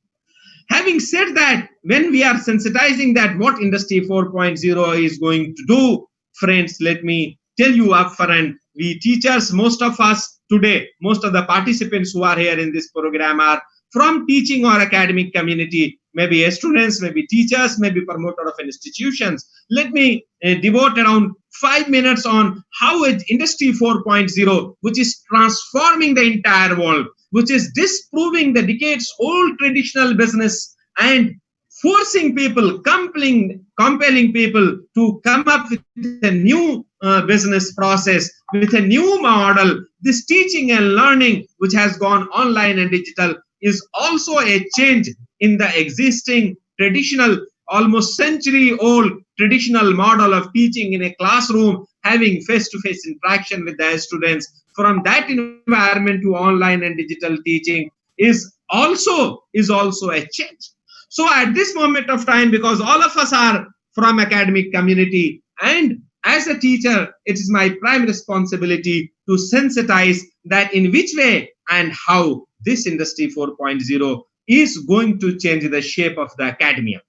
Having said that, when we are sensitizing that what industry 4.0 is going to do, friends, let me tell you upfront, we teachers, most of us today, most of the participants who are here in this program are from teaching or academic community, maybe students, maybe teachers, maybe promoter of institutions. Let me devote around 5 minutes on how industry 4.0, which is transforming the entire world, which is disproving the decades old traditional business and forcing people, compelling people to come up with a new business process, with a new model. This teaching and learning, which has gone online and digital, is also a change in the existing traditional, almost century-old traditional model of teaching in a classroom, having face-to-face interaction with the students. From that environment to online and digital teaching is also a change. So at this moment of time, because all of us are from academic community, and as a teacher, it is my prime responsibility to sensitize that in which way and how this Industry 4.0 is going to change the shape of the academia.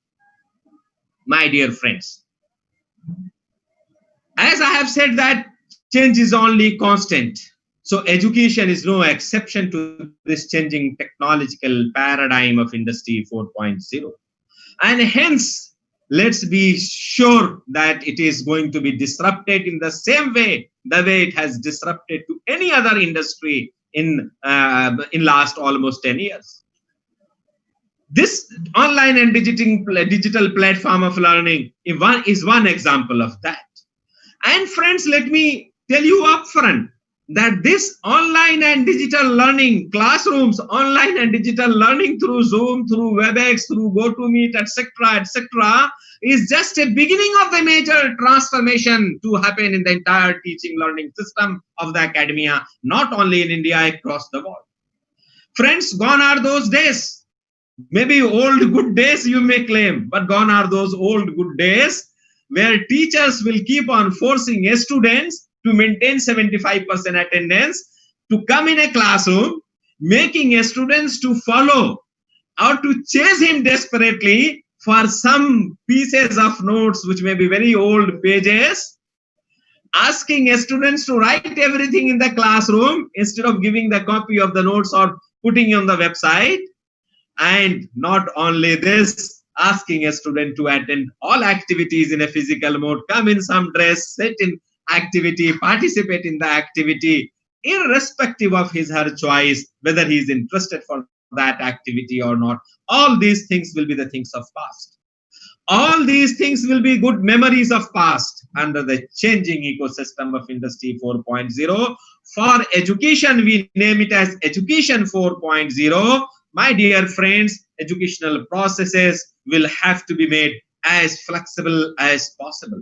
My dear friends, as I have said that change is only constant. So education is no exception to this changing technological paradigm of Industry 4.0. And hence, let's be sure that it is going to be disrupted in the same way, the way it has disrupted to any other industry in last almost 10 years. This online and digital platform of learning is one example of that. And friends, let me tell you upfront that this online and digital learning, classrooms, online and digital learning through Zoom, through WebEx, through GoToMeet, etc., is just a beginning of the major transformation to happen in the entire teaching learning system of the academia, not only in India, across the world. Friends, gone are those days. Maybe old good days you may claim, but gone are those old good days where teachers will keep on forcing students to maintain 75% attendance, to come in a classroom, making students to follow or to chase him desperately for some pieces of notes which may be very old pages, asking students to write everything in the classroom instead of giving the copy of the notes or putting on the website. And not only this, asking a student to attend all activities in a physical mode, come in some dress, sit in activity, participate in the activity, irrespective of his or her choice, whether he is interested for that activity or not. All these things will be the things of past. All these things will be good memories of past under the changing ecosystem of Industry 4.0. For education, we name it as Education 4.0. My dear friends, educational processes will have to be made as flexible as possible.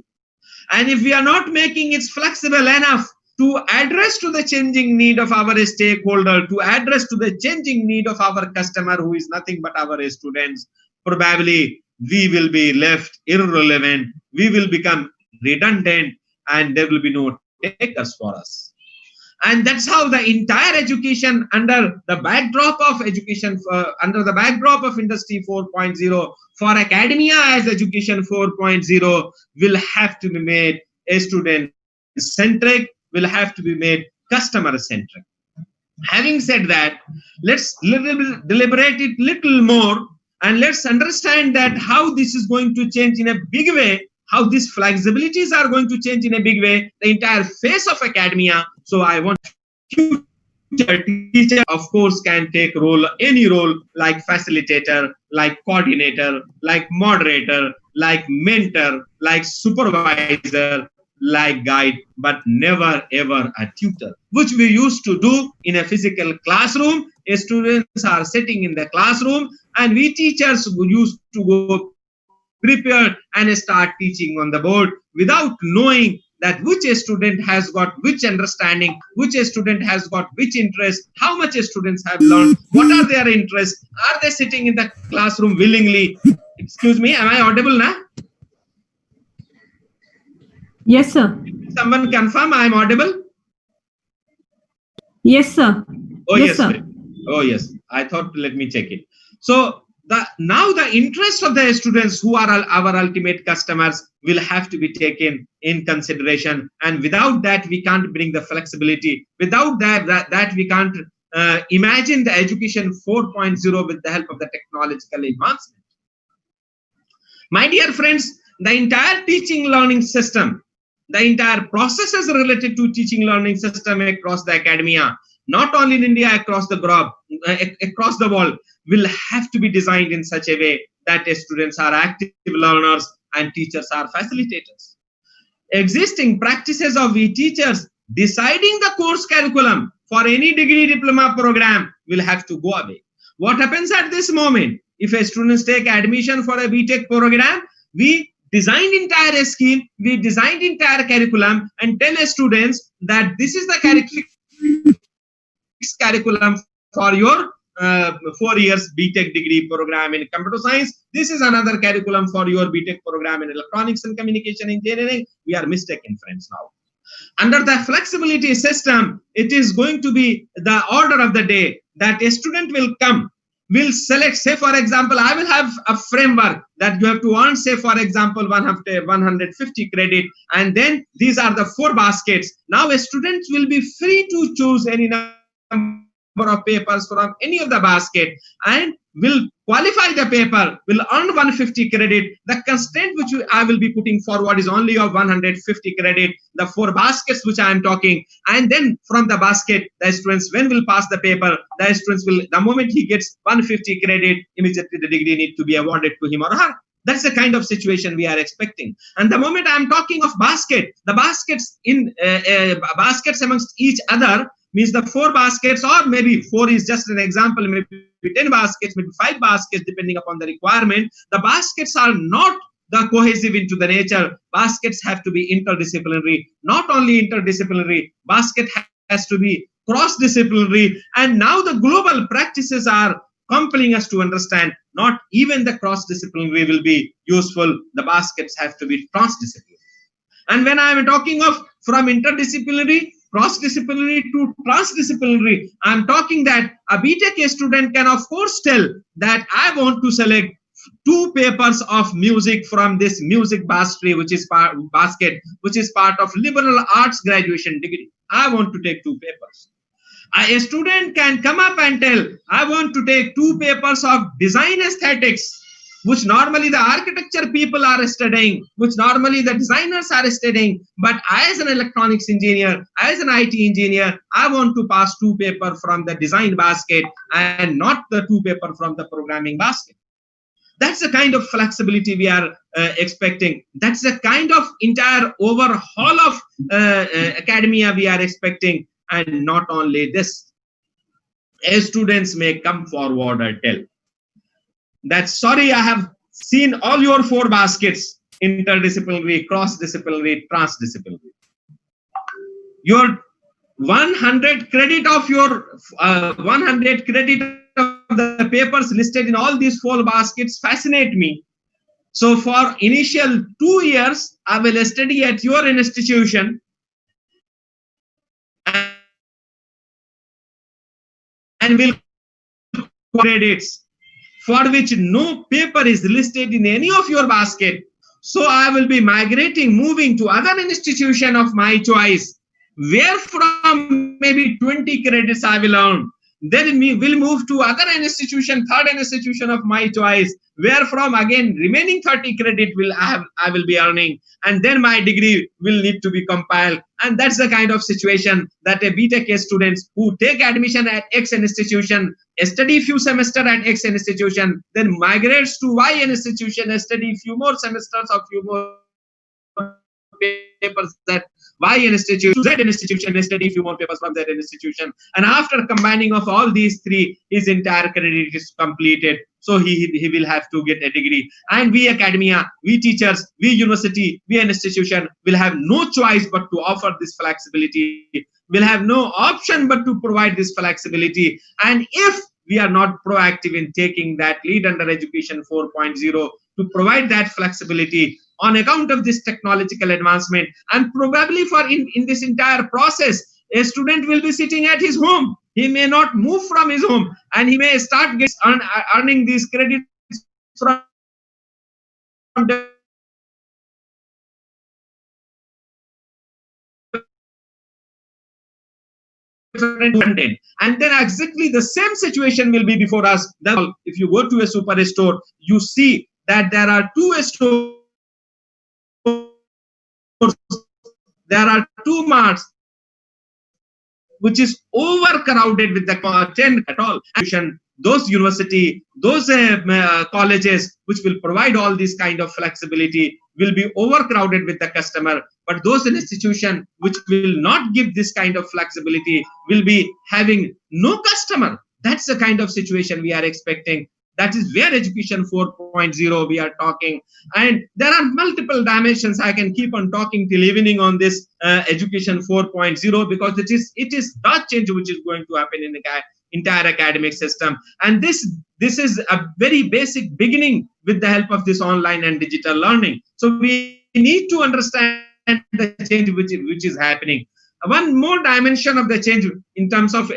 And if we are not making it flexible enough to address to the changing need of our stakeholder, to address to the changing need of our customer, who is nothing but our students, probably we will be left irrelevant, we will become redundant, and there will be no takers for us. And that's how the entire education under the backdrop of education, under the backdrop of Industry 4.0, for academia as Education 4.0 will have to be made student-centric, will have to be made customer-centric. Having said that, let's deliberate it little more, and let's understand that how this is going to change in a big way, how these flexibilities are going to change in a big way, the entire face of academia. So I want teacher, of course, can take any role like facilitator, like coordinator, like moderator, like mentor, like supervisor, like guide, but never ever a tutor, which we used to do in a physical classroom. Students are sitting in the classroom and we teachers used to go prepared and start teaching on the board without knowing that which student has got which understanding, which student has got which interest, how much students have learned, what are their interests, are they sitting in the classroom willingly? Excuse me, am I audible now? Yes, sir. Someone confirm I am audible? Yes, sir. Oh, yes, sir. Oh, yes. I thought, let me check it. So now the interest of the students who are our ultimate customers will have to be taken in consideration. And without that, we can't bring the flexibility. Without that we can't imagine the Education 4.0 with the help of the technological advancement. My dear friends, the entire teaching learning system, the entire processes related to teaching learning system across the academia, not only in India, across the globe, across the world, will have to be designed in such a way that students are active learners and teachers are facilitators. Existing practices of we teachers deciding the course curriculum for any degree diploma program will have to go away. What happens at this moment? If a students take admission for a BTech program, we designed entire scheme, we designed entire curriculum and tell students that this is the curriculum for your 4 years BTech degree program in computer science. This is another curriculum for your BTech program in electronics and communication engineering. We are mistaken, friends, now. Under the flexibility system, it is going to be the order of the day that a student will come, will select, say for example, I will have a framework that you have to earn, say for example, 150 credit, and then these are the 4 baskets. Now a student will be free to choose any number of papers from any of the basket and will qualify the paper, will earn 150 credit. The constraint which I will be putting forward is only of 150 credit, the 4 baskets which I am talking. And then from the basket, the students, when will pass the paper, the students will, the moment he gets 150 credit, immediately the degree need to be awarded to him or her. That's the kind of situation we are expecting. And the moment I'm talking of basket, the baskets in baskets amongst each other, means the 4 baskets, or maybe 4 is just an example, maybe 10 baskets, maybe 5 baskets, depending upon the requirement. The baskets are not the cohesive into the nature. Baskets have to be interdisciplinary. Not only interdisciplinary, basket has to be cross-disciplinary. And now the global practices are compelling us to understand not even the cross-disciplinary will be useful. The baskets have to be transdisciplinary. And when I am talking of from interdisciplinary, cross-disciplinary to transdisciplinary, I'm talking that a BTech student can of course tell that I want to select 2 papers of music from this music basket, which is part of liberal arts graduation degree. I want to take 2 papers. A student can come up and tell, I want to take 2 papers of design aesthetics, which normally the architecture people are studying, which normally the designers are studying. But I, as an electronics engineer, as an IT engineer, I want to pass 2 papers from the design basket and not the 2 papers from the programming basket. That's the kind of flexibility we are expecting. That's the kind of entire overhaul of academia we are expecting. And not only this, students may come forward and tell that, sorry, I have seen all your 4 baskets, interdisciplinary, cross-disciplinary, transdisciplinary. Your 100 credit of your 100 credit of the papers listed in all these 4 baskets fascinate me. So for initial 2 years, I will study at your institution and will credits for which no paper is listed in any of your basket. So I will be moving to other institution of my choice, where from maybe 20 credits I will earn. Then we will move to other institution, third institution of my choice, where from again remaining 30 credit I will be earning, and then my degree will need to be compiled. And that's the kind of situation that a BTech students who take admission at X institution, study few semester at X institution, then migrates to Y institution, study few more semesters or few more papers at Y institution, Z institution, study few more papers from that institution. And after combining of all these 3, his entire credit is completed. So he will have to get a degree. And we academia, we teachers, we university, we an institution will have no choice but to offer this flexibility. We'll have no option but to provide this flexibility. And if we are not proactive in taking that lead under Education 4.0 to provide that flexibility on account of this technological advancement, and probably for in this entire process, a student will be sitting at his home. He may not move from his home, and he may start earning these credits from different content. And then exactly the same situation will be before us. If you go to a superstore, you see that there are 2 stores, there are 2 marts, which is overcrowded with the content at all. Those university, those colleges which will provide all this kind of flexibility will be overcrowded with the customer. But those institutions which will not give this kind of flexibility will be having no customer. That's the kind of situation we are expecting. That is where education 4.0 we are talking. And there are multiple dimensions. I can keep on talking till evening on this education 4.0, because it is that change which is going to happen in the entire academic system. And this is a very basic beginning with the help of this online and digital learning. So we need to understand the change which is happening. One more dimension of the change in terms of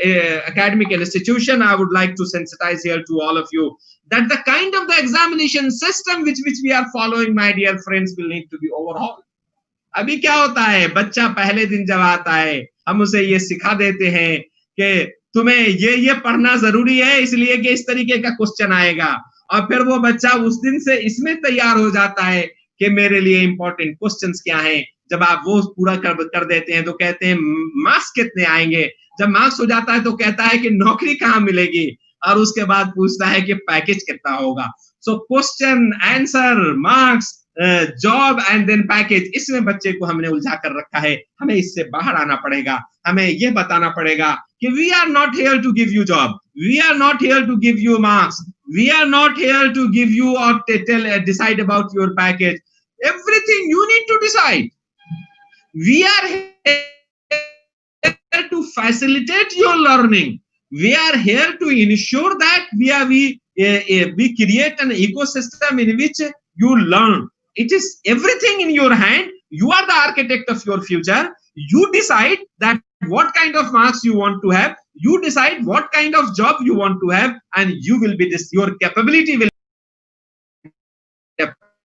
academic institution, I would like to sensitize here to all of you, that the kind of the examination system which we are following, my dear friends, will need to be overhauled. अभी क्या होता है, बच्चा पहले दिन जब आता है, हम उसे ये सिखा देते हैं कि तुम्हें ये पढ़ना जरूरी है, इसलिए कि इस तरीके का क्वेश्चन आएगा, और फिर वो बच्चा उस दिन से इसमें तैयार हो जाता है कि मेरे लिए इंपॉर्टेंट क्वेश्चंस क्या हैं। जब आप वो पूरा कर देते हैं तो कहते हैं मार्क्स कितने आएंगे। जब मार्क्स हो जाता है तो कहता है कि नौकरी कहाँ मिलेगी, और उसके बाद पूछता है कि पैकेज कितना होगा। So question, answer, marks, job and then package, इसमें बच्चे को हमने उलझा कर रखा है। हमें इससे बाहर आना पड़ेगा। हमें ये बताना पड़ेगा कि we are not here to give you job, we are not here to give you marks, we are not here to give you और decide about your package. Everything you need to decide. We are here to facilitate your learning. We are here to ensure that we create an ecosystem in which you learn. It is everything in your hand. You are the architect of your future. You decide that what kind of marks you want to have. You decide what kind of job you want to have, and you will be this. Your capability will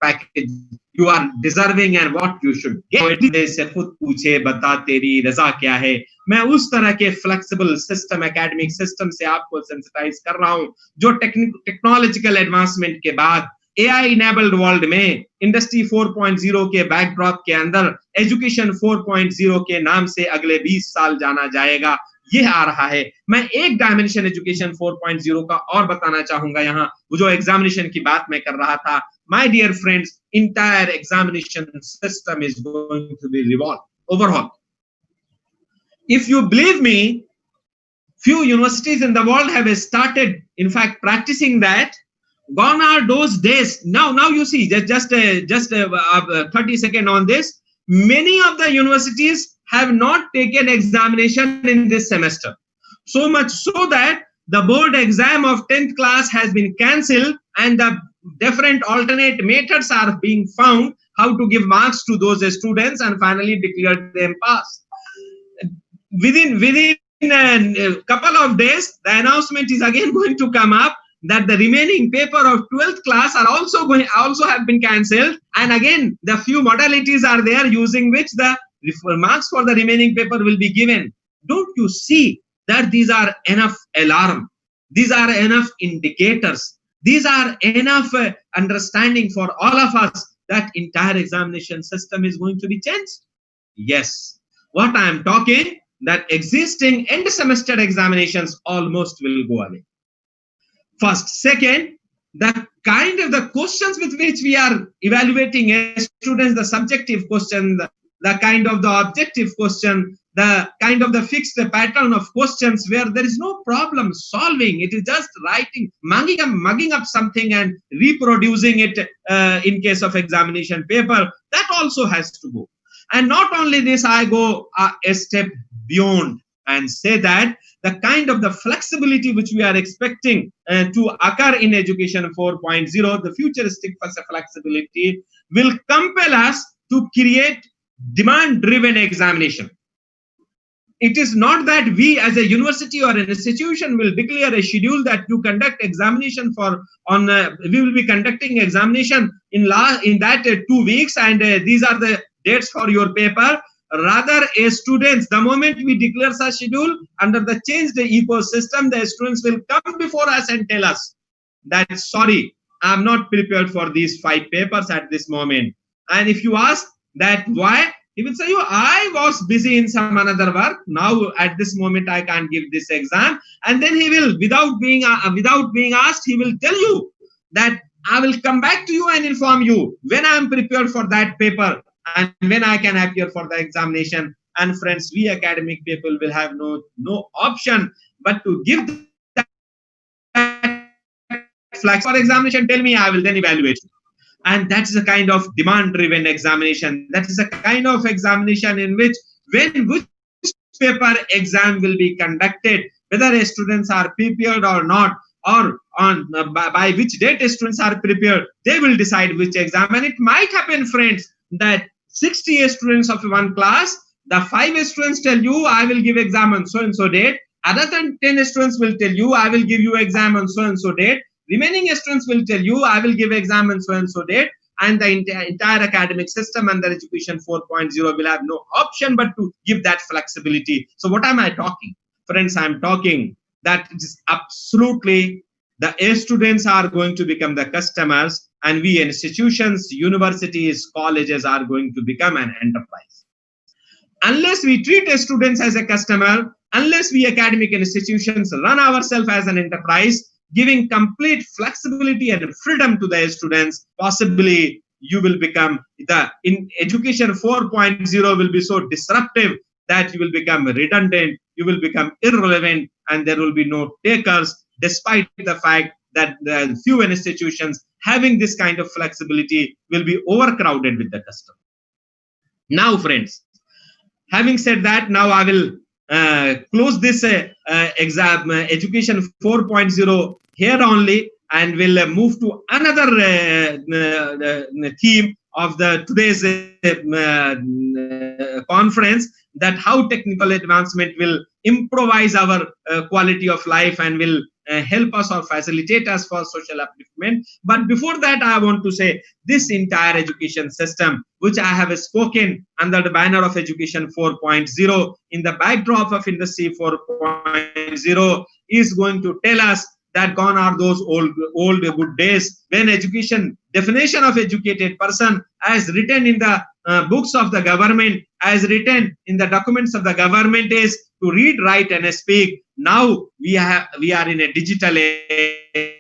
package you are deserving and what you should get. से खुद पूछे बता तेरी रजा क्या है। मैं उस तरह के फ्लेक्सिबल सिस्टम, एकेडमिक सिस्टम से आपको सेंसिटाइज कर रहा हूं, जो टेक्नोलॉजिकल एडवांसमेंट के बाद AI इनेबल्ड वर्ल्ड में इंडस्ट्री 4.0 के बैकड्रॉप के अंदर एजुकेशन 4.0 के नाम से अगले 20 साल जाना जाएगा। ये आ रहा है। मैं एक डायमेंशन एजुकेशन 4.0 का और बताना चाहूंगा यहाँ, वो जो एग्जामिनेशन की बात मैं कर रहा था। My dear friends, entire examination system is going to be overhauled. If you believe me, few universities in the world have started, in fact, practicing that. Gone are those days. Now you see, just 30 seconds on this. Many of the universities have not taken examination in this semester. So much so that the board exam of 10th class has been cancelled, and the different alternate methods are being found how to give marks to those students, and finally declare them pass. Within a couple of days, the announcement is again going to come up that the remaining paper of 12th class are also have been cancelled, and again the few modalities are there using which the marks for the remaining paper will be given. Don't you see that these are enough alarm? These are enough indicators. These are enough understanding for all of us that entire examination system is going to be changed. Yes, what I am talking, that existing end semester examinations almost will go away. First. Second, the kind of the questions with which we are evaluating students, the subjective question, the kind of the objective question, the kind of the fixed pattern of questions where there is no problem solving. It is just writing, mugging up something and reproducing it in case of examination paper. That also has to go. And not only this, I go a step beyond and say that the kind of the flexibility which we are expecting to occur in education 4.0, the futuristic flexibility will compel us to create demand-driven examination. It is not that we as a university or an institution will declare a schedule that you conduct examination we will be conducting examination in that 2 weeks, and these are the dates for your paper. Rather, students, the moment we declare such schedule under the changed ecosystem, the students will come before us and tell us that, sorry, I am not prepared for these 5 papers at this moment. And if you ask that why, he will say, I was busy in some another work. Now at this moment I can't give this exam. And then he will, without being asked, he will tell you that I will come back to you and inform you when I am prepared for that paper and when I can appear for the examination. And friends, we academic people will have no option but to give flex for examination, tell me, I will then evaluate you. And that's the kind of demand-driven examination. That is the kind of examination in which which paper exam will be conducted, whether students are prepared or not, or on by which date students are prepared, they will decide which exam. And it might happen, friends, that 60 students of one class, the 5 students tell you, I will give exam on so and so date. Other than 10 students will tell you, I will give you exam on so and so date. Remaining students will tell you, I will give exam on so and so date. And the entire academic system under Education 4.0 will have no option but to give that flexibility. So what am I talking? Friends, I'm talking that it is absolutely the students are going to become the customers, and we institutions, universities, colleges are going to become an enterprise. Unless we treat students as a customer, unless we academic institutions run ourselves as an enterprise, giving complete flexibility and freedom to the students, possibly you will become in Education 4.0 will be so disruptive that you will become redundant, you will become irrelevant, and there will be no takers, despite the fact that the few institutions having this kind of flexibility will be overcrowded with the customer. Now, friends, having said that, now I will close this exam Education 4.0 here only, and will move to another theme of today's conference, that how technical advancement will improvise our quality of life and will help us or facilitate us for social upliftment. But before that, I want to say this entire education system, which I have spoken under the banner of Education 4.0, in the backdrop of Industry 4.0, is going to tell us that gone are those old good days when education, definition of educated person as written in the books of the government, as written in the documents of the government, is to read, write, and speak. Now we are in a digital age.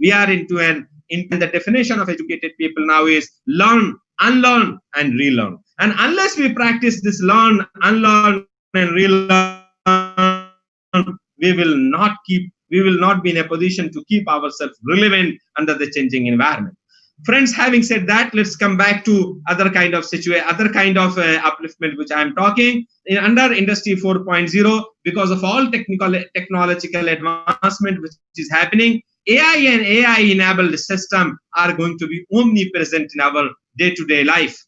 We are in the definition of educated people now is learn, unlearn, and relearn. And unless we practice this learn, unlearn, and relearn, we will not be in a position to keep ourselves relevant under the changing environment. Friends, having said that, let's come back to other kind of upliftment which I am talking. Under Industry 4.0, because of all technological advancement which is happening, AI and AI-enabled system are going to be omnipresent in our day-to-day life.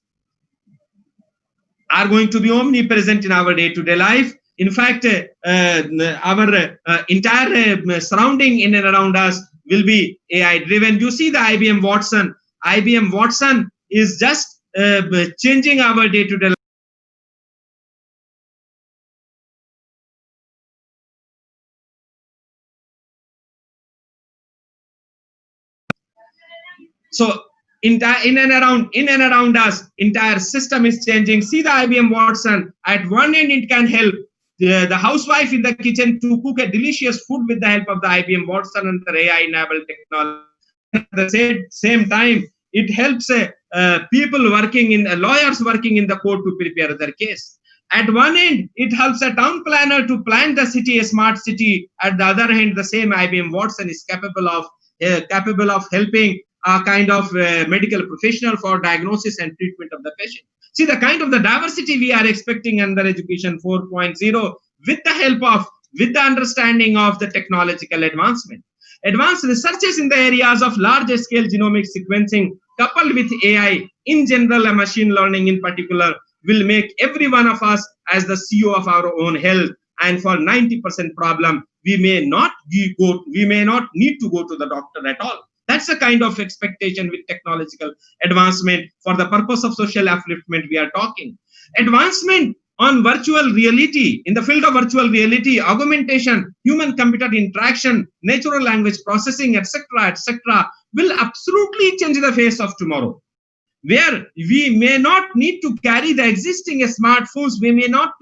In fact, our entire surrounding in and around us will be AI driven. You see the IBM Watson. IBM Watson is just changing our day-to-day life. So in and around us, entire system is changing. See the IBM Watson. At one end, it can help the housewife in the kitchen to cook a delicious food with the help of the IBM Watson and the AI-enabled technology. At the same time, it helps lawyers working in the court to prepare their case. At one end, it helps a town planner to plan the city, a smart city. At the other hand, the same IBM Watson is capable of helping a kind of medical professional for diagnosis and treatment of the patient. See the kind of the diversity we are expecting under Education 4.0 with the understanding of the technological advancement. Advanced researches in the areas of large scale genomic sequencing coupled with AI in general and machine learning in particular will make every one of us as the CEO of our own health. And for 90% problem, we may not need to go to the doctor at all. That's the kind of expectation with technological advancement for the purpose of social upliftment we are talking. Advancement on virtual reality, in the field of virtual reality, augmentation, human-computer interaction, natural language processing, etc., will absolutely change the face of tomorrow. Where we may not need to carry the existing smartphones, we may not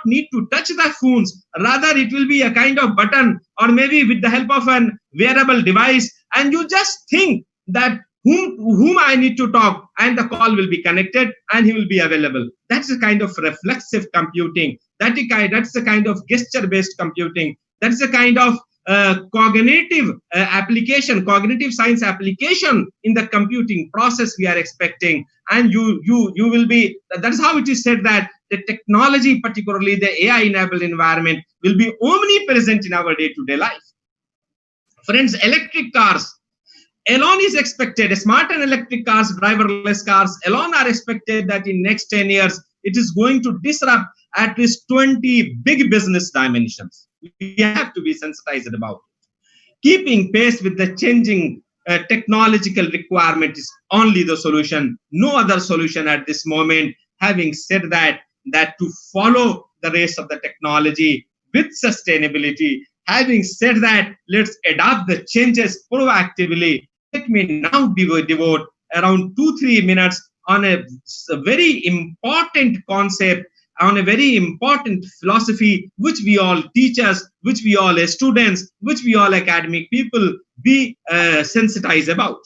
need to touch the phones. Rather, it will be a kind of button, or maybe with the help of an wearable device, and you just think that whom I need to talk, and the call will be connected and he will be available. That's the kind of reflexive computing. That's the kind of gesture-based computing. That's the kind of cognitive application, cognitive science application in the computing process we are expecting. And you will be, that's how it is said that the technology, particularly the AI enabled environment, will be omnipresent in our day-to-day life. Friends, electric cars alone is expected, smart and electric cars, driverless cars alone are expected that in next 10 years, it is going to disrupt at least 20 big business dimensions. We have to be sensitized about it. Keeping pace with the changing technological requirement is only the solution, no other solution at this moment. Having said that to follow the race of the technology with sustainability, having said that, let's adopt the changes proactively. Let me now devote around 2-3 minutes on a very important concept, on a very important philosophy, which we all teachers, which we all students, which we all academic people be sensitized about.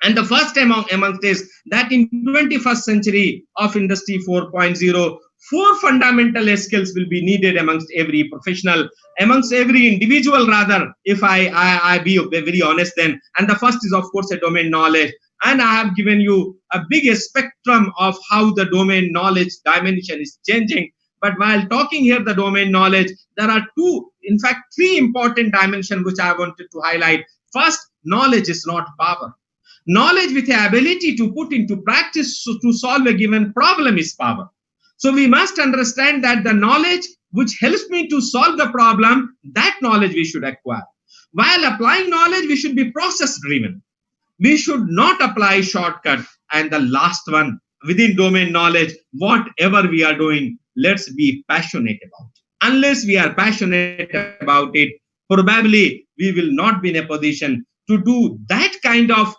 And the first amongst is that in 21st century of Industry 4.0, 4 fundamental skills will be needed amongst every professional, amongst every individual rather, if I be very honest then. And the first is, of course, a domain knowledge. And I have given you a big spectrum of how the domain knowledge dimension is changing. But while talking here the domain knowledge, there are 3 important dimensions which I wanted to highlight. First, knowledge is not power. Knowledge with the ability to put into practice to solve a given problem is power. So we must understand that the knowledge which helps me to solve the problem, that knowledge we should acquire. While applying knowledge, we should be process driven. We should not apply shortcut. And the last one, within domain knowledge, whatever we are doing, let's be passionate about it. Unless we are passionate about it, probably we will not be in a position to do that kind of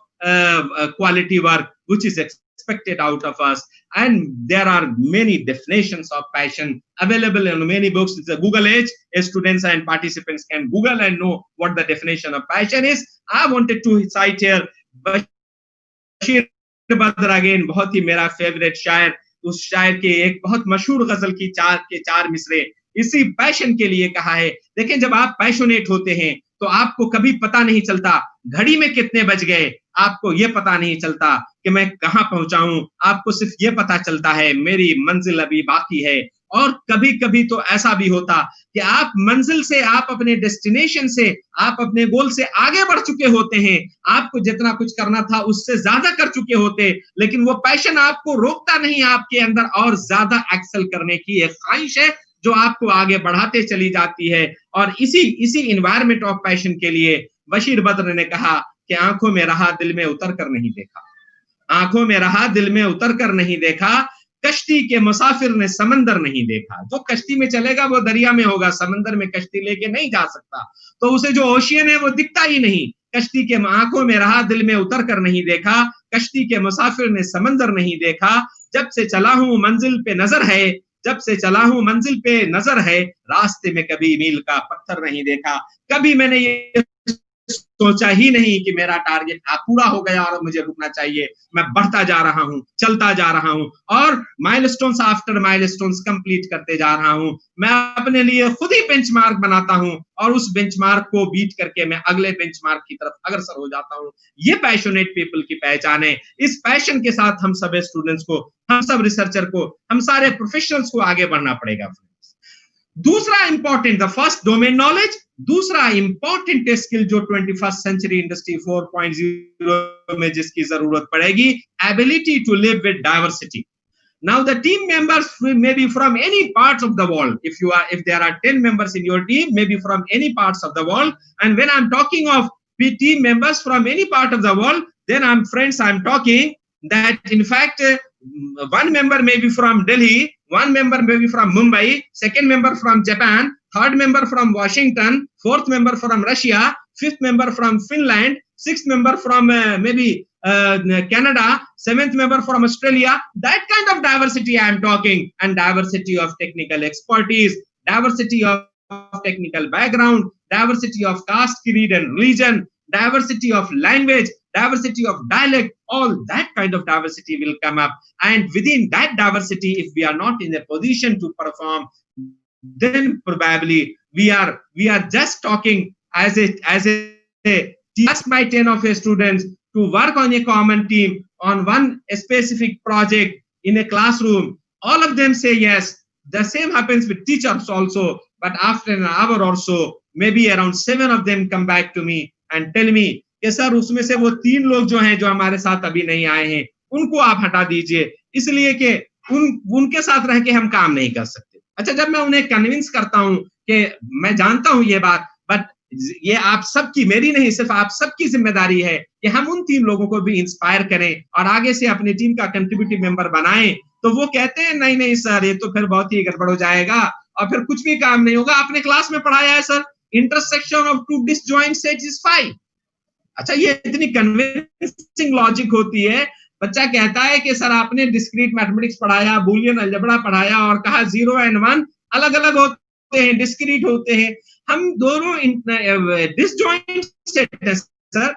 quality work which is expected out of us. And there are many definitions of passion available in many books. It's a Google age. Students and participants can Google and know what the definition of passion is. I wanted to cite here Bashir Badr again, बहुत ही मेरा favourite शायर, उस शायर के एक बहुत मशहूर गजल की 4 मिसरे इसी पैशन के लिए कहा है। देखें, जब आप पैशनेट होते हैं तो आपको कभी पता नहीं चलता घड़ी में कितने बज गए, आपको ये पता नहीं चलता कि मैं कहां पहुंचा हूं, आपको सिर्फ ये पता चलता है मेरी मंजिल अभी बाकी है। और कभी कभी तो ऐसा भी होता कि आप मंजिल से, आप अपने डेस्टिनेशन से, आप अपने गोल से आगे बढ़ चुके होते हैं, आपको जितना कुछ करना था उससे ज्यादा कर चुके होते, लेकिन वो पैशन आपको रोकता नहीं, आपके अंदर और ज्यादा एक्सेल करने की एक ख्वाहिश है जो आपको आगे बढ़ाते चली जाती है। और इसी इन्वायरमेंट ऑफ पैशन के लिए बशीर बद्र ने कहा कि आंखों में रहा दिल में उतर कर नहीं देखा, आंखों में रहा दिल में उतर कर नहीं देखा, कश्ती के मुसाफिर ने समंदर नहीं देखा। जो कश्ती में चलेगा वो दरिया में होगा, समंदर में कश्ती लेके नहीं जा सकता, तो उसे जो ओशियन है वो दिखता ही नहीं। कश्ती के आंखों में रहा दिल में उतर कर नहीं देखा, कश्ती के मुसाफिर ने समंदर नहीं देखा, जब से चला हूं मंजिल पे नजर है, जब से चला हूं मंजिल पे नजर है, रास्ते में कभी मील का पत्थर नहीं देखा। कभी मैंने ये सोचा ही नहीं कि मेरा टारगेट पूरा हो गया और मुझे रुकना चाहिए, मैं बढ़ता जा रहा हूं, चलता जा रहा हूं और माइलस्टोन्स आफ्टर माइलस्टोन्स कंप्लीट करते जा रहा हूं। मैं अपने लिए खुद ही बेंचमार्क बनाता हूं और उस बेंचमार्क को बीट करके मैं अगले बेंचमार्क की तरफ अग्रसर हो जाता हूं। ये पैशनेट पीपल की पहचान है। इस पैशन के साथ हम सब स्टूडेंट्स को, हम सब रिसर्चर को, हम सारे प्रोफेशनल्स को आगे बढ़ना पड़ेगा। दूसरा important, the first domain knowledge, दूसरा इंपॉर्टेंट स्किल जो 21st सेंचुरी इंडस्ट्री 4.0 में जिसकी जरूरत पड़ेगी, ability to live with diversity. Now the team members may be from any parts of the world. If there are 10 members in your team, maybe from any parts of the world. And when I'm talking of team members from any part of the world, then I'm talking that in fact one member may be from Delhi, one member may be from Mumbai, second member from Japan, third member from Washington, fourth member from Russia, fifth member from Finland, sixth member from maybe Canada, seventh member from Australia. That kind of diversity I am talking, and diversity of technical expertise, diversity of technical background, diversity of caste, creed and religion, diversity of language, diversity of dialect, all that kind of diversity will come up. And within that diversity, if we are not in a position to perform, then probably we are just talking as a ask my 10 of your students to work on a common team on one specific project in a classroom, all of them say yes. The same happens with teachers also, but after an hour or so, maybe around 7 of them come back to me and tell me कि sir उसमें से वो 3 लोग जो हैं जो हमारे साथ अभी नहीं आए हैं उनको आप हटा दीजिए, इसलिए कि उनके साथ रह के हम काम नहीं कर सकते। अच्छा, जब मैं उन्हें कन्विंस करता हूं कि मैं जानता हूं ये बात, बट ये आप सबकी, मेरी नहीं, सिर्फ आप सबकी जिम्मेदारी है कि हम उन 3 लोगों को भी इंस्पायर करें और आगे से अपनी टीम का कंट्रीब्यूटिव मेंबर बनाएं, तो वो कहते हैं नहीं नहीं सर, ये तो फिर बहुत ही गड़बड़ हो जाएगा और फिर कुछ भी काम नहीं होगा। आपने क्लास में पढ़ाया है sir, intersection of 2 disjoint sets is 5। अच्छा, ये इतनी कन्विंसिंग लॉजिक होती है। बच्चा कहता है कि सर आपने डिस्क्रीट मैथमेटिक्स पढ़ाया, बूलियन अलजेब्रा पढ़ाया और कहा 0 और 1 अलग अलग होते हैं, डिस्क्रीट होते हैं। हम दोनों डिसजॉइंट सेट है सर,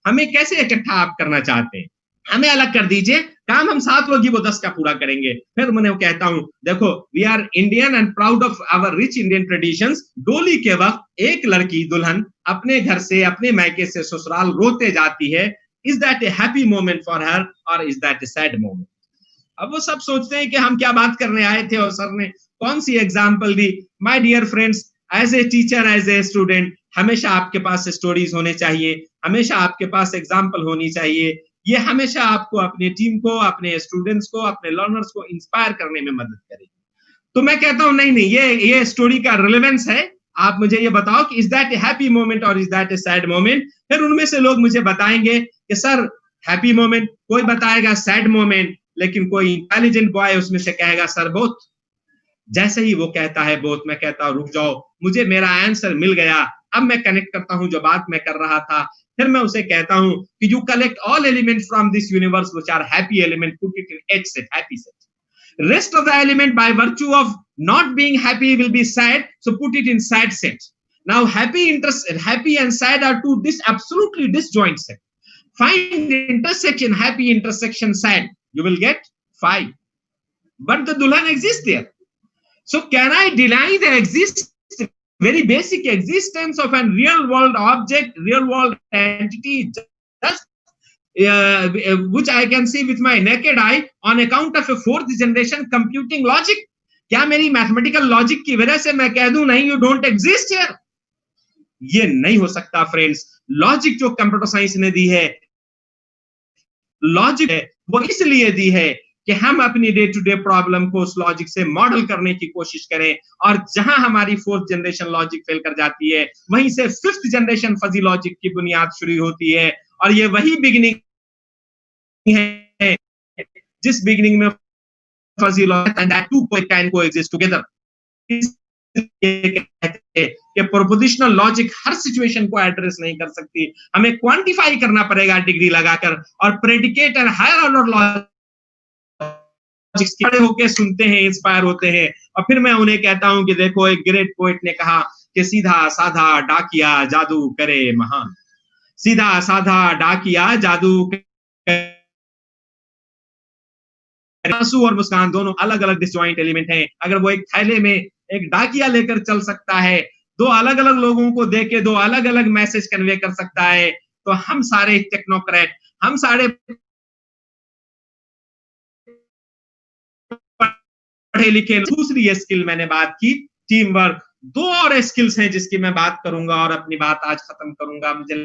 हमें कैसे इकट्ठा आप करना चाहते हैं? हमें अलग कर दीजिए, काम हम 7 लोग ही वो 10 का पूरा करेंगे। फिर मैं कहता हूं देखो, we are Indian and proud of our rich Indian traditions. डोली के वक्त एक लड़की दुल्हन अपने घर से, अपने मायके से ससुराल रोते जाती है। Is that a happy moment for her और is that a sad moment? अब वो सब सोचते हैं कि हम क्या बात करने आए थे और सर ने कौन सी एग्जाम्पल दी। My dear friends, as a teacher, as a student, हमेशा आपके पास स्टोरीज होने चाहिए, हमेशा आपके पास एग्जाम्पल होनी चाहिए। ये हमेशा आपको, अपनी टीम को, अपने स्टूडेंट्स को, अपने लर्नर्स को इंस्पायर करने में मदद करेगी। तो मैं कहता हूं नहीं नहीं, ये स्टोरी का रिलेवेंस है। आप मुझे ये बताओ कि is that a happy moment और is that a sad moment? फिर उनमें से लोग मुझे बताएंगे कि सर हैप्पी मोमेंट, कोई बताएगा सैड मोमेंट, लेकिन कोई इंटेलिजेंट बॉय उसमें से कहेगा सर बोथ। जैसे ही वो कहता है बोथ, मैं कहता हूं रुक जाओ, मुझे मेरा आंसर मिल गया। अब मैं कनेक्ट करता हूं जो बात मैं कर रहा था। फिर मैं उसे कहता हूं कि you collect all elements from this universe which are happy element, put it in H set, happy set. Rest of the element by virtue of not being happy will be sad, so put it in sad set. Now happy and sad are 2 absolutely disjoint set. Find intersection happy, intersection sad, you will get 5. But the dulhan exists there. So can I deny the very basic existence of a real world object, real world entity, just which I can see with my naked eye on account of a 4th generation computing logic? क्या मेरी mathematical logic की वजह से मैं कह दूं नहीं, you don't exist here? ये नहीं हो सकता फ्रेंड्स। लॉजिक जो कंप्यूटर साइंस ने दी है, लॉजिक है वो इसलिए दी है कि हम अपनी डे टू डे प्रॉब्लम को उस लॉजिक से मॉडल करने की कोशिश करें, और जहां हमारी 4th जनरेशन लॉजिक फेल कर जाती है, वहीं से 5th जनरेशन फजी लॉजिक की बुनियाद शुरू होती है। और ये वही बिगिनिंग है जिस बिगिनिंग में fuzzy logic and that too can coexist together. कि प्रोपोजिशनल लॉजिक हर सिचुएशन को एड्रेस नहीं कर सकती, हमें क्वांटिफाई करना पड़ेगा डिग्री लगाकर। और predicate and higher order logics खड़े होकर सुनते हैं, इंस्पायर होते हैं, और फिर मैं उन्हें कहता हूं कि देखो, एक ग्रेट पोएट ने कहा कि सीधा साधा डाकिया जादू करे महान। सीधा साधा डाकिया जादू करे। आंसू और मुस्कान दोनों अलग अलग डिसजॉइंट एलिमेंट हैं। अगर वो एक थैले में एक डाकिया लेकर चल सकता है, 2 अलग अलग लोगों को देके 2 अलग अलग मैसेज कन्वे कर सकता है, तो हम सारे टेक्नोक्रेट, हम सारे पढ़े लिखे। दूसरी स्किल मैंने बात की, टीम वर्क। 2 और स्किल्स हैं जिसकी मैं बात करूंगा और अपनी बात आज खत्म करूंगा। मुझे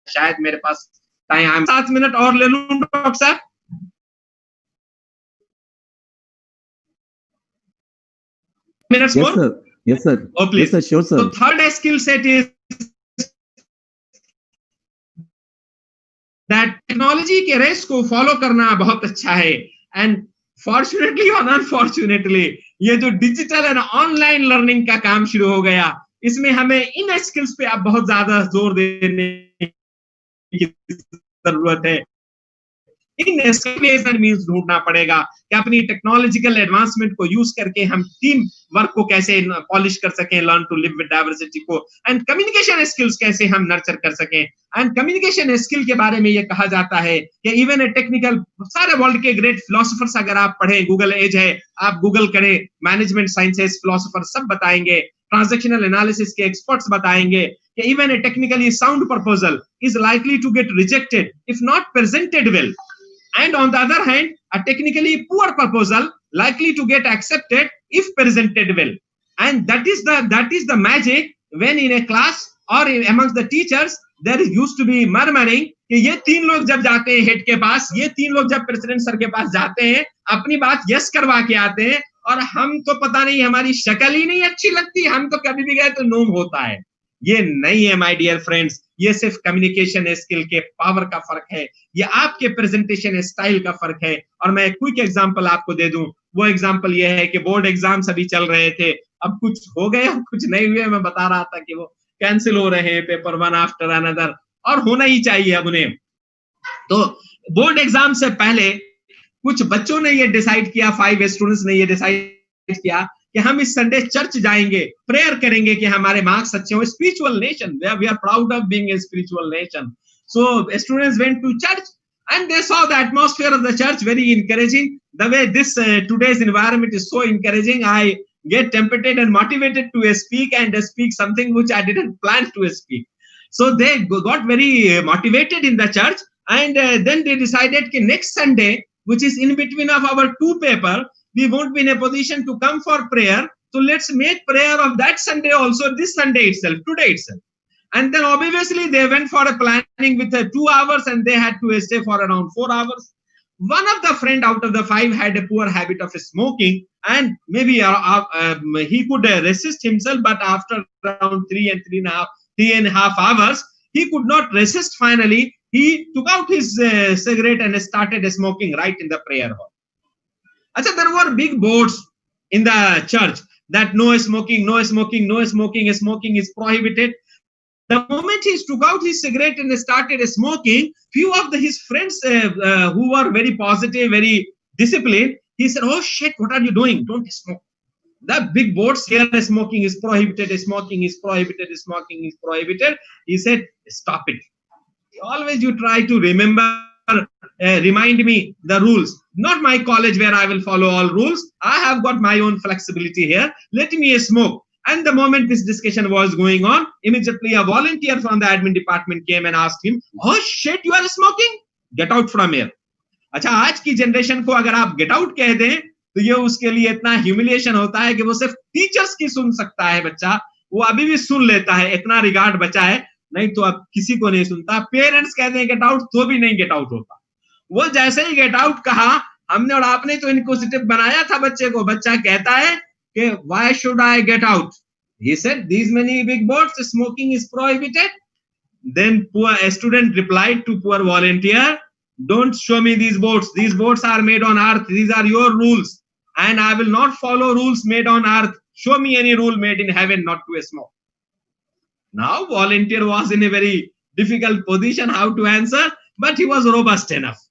शायद मेरे पास टाइम 7 मिनट और ले लूं डॉक्टर साहब। Minutes more? Yes, sir. Oh, please. Yes, sir. Sure, sir. So third skill set is that technology के रेस को फॉलो करना बहुत अच्छा है। एंड फॉर्चुनेटली और अनफॉर्चुनेटली ये जो डिजिटल एंड ऑनलाइन लर्निंग का काम शुरू हो गया, इसमें हमें इन स्किल्स पे अब बहुत ज्यादा जोर देने की जरूरत है। इन स्किल्स मींस ढूंढना पड़ेगा कि अपनी टेक्नोलॉजिकल एडवांसमेंट को यूज करके हम टीम वर्क को कैसे पॉलिश कर सकें, learn to live with diversity को, एंड कम्युनिकेशन स्किल्स कैसे हम नर्चर कर सकें। एंड कम्युनिकेशन स्किल के बारे में ये कहा जाता है कि इवन ए टेक्निकल, सारे वर्ल्ड के ग्रेट फिलोसोफर्स अगर आप पढ़ें, गूगल एज है, आप गूगल करें, मैनेजमेंट साइंसेस फिलोसोफर सब बताएंगे ट्रांजैक्शनल एनालिसिस के एक्सपर्ट्स बताएंगे कि even a technically sound proposal is likely to get rejected if not presented well, and on the other hand a technically poor proposal likely to get accepted if presented well. And that is the magic when in a class or amongst the teachers there used to be murmuring कि ये तीन लोग जब जाते हैं head के पास, ये तीन लोग जब प्रेसिडेंट सर के पास जाते हैं, अपनी बात यस करवा के आते हैं, और हम तो पता नहीं, हमारी शक्ल ही नहीं अच्छी लगती, हम तो कभी भी गए तो नो होता है। ये नहीं है माय डियर फ्रेंड्स, ये सिर्फ कम्युनिकेशन स्किल के पावर का फर्क है, ये आपके प्रेजेंटेशन स्टाइल का फर्क है। और मैं क्विक एग्जांपल आपको दे दूं, वो एग्जांपल ये है कि बोर्ड एग्जाम्स अभी चल रहे थे, अब कुछ हो गए और कुछ नहीं हुए। मैं बता रहा था कि वो कैंसिल हो रहे हैं पेपर वन आफ्टर अनदर, और होना ही चाहिए अब उन्हें। तो बोर्ड एग्जाम से पहले कुछ बच्चों ने ये डिसाइड किया, 5 स्टूडेंट्स ने ये डिसाइड किया कि हम इस संडे चर्च जाएंगे, प्रेयर करेंगे कि हमारे मार्क्स अच्छे हो। Spiritual nation, we are proud of being a spiritual nation. So students went to church and they saw the atmosphere of the church very encouraging. The way this today's environment is so encouraging, I get tempted and motivated to speak and speak something which I didn't plan to speak. So they got very motivated in the church, and then they decided that next Sunday, which is in between of our 2 paper, we won't be in a position to come for prayer. So let's make prayer of that Sunday also, this Sunday itself, today itself. And then obviously they went for a planning with 2 hours, and they had to stay for around 4 hours. One of the friend out of the 5 had a poor habit of smoking, and maybe he could resist himself, but after around 3.5 hours, he could not resist. Finally, he took out his cigarette and started smoking right in the prayer hall. Achha, there were big boards in the church that no smoking, no smoking, no smoking, smoking is prohibited. The moment he took out his cigarette and started smoking, few of his friends who were very positive, very disciplined, he said, "Oh shit, what are you doing? Don't smoke." The big boards here, smoking is prohibited, smoking is prohibited, smoking is prohibited. He said, "Stop it." Always you try to remember, remind me the rules. Not my college where I will follow all rules. I have got my own flexibility here. Let me smoke. And the moment this discussion was going on, immediately a volunteer from the admin department came and asked him, "Oh shit, you are smoking? Get out from here." अच्छा, आज की generation को अगर आप get out कह दें तो ये उसके लिए इतना ह्यूमिलिएशन होता है कि वो सिर्फ टीचर्स की सुन सकता है बच्चा, वो अभी भी सुन लेता है, इतना रिगार्ड बचा है, नहीं तो अब किसी को नहीं सुनता। पेरेंट्स कहते हैं गेट आउट तो भी नहीं गेट आउट होता। वो जैसे ही गेट आउट कहा, हमने और आपने तो इनक्विजिटिव बनाया था बच्चे को, बच्चा कहता है कि why should I get out? He said, "These many big boards, smoking is prohibited." Then a student replied to poor volunteer, "Don't show me these boards. These boards are made on earth. These are your rules, and I will not follow rules made on earth. Show me any rule made in heaven not to smoke." Now volunteer was in a very difficult position how to answer, but he was robust enough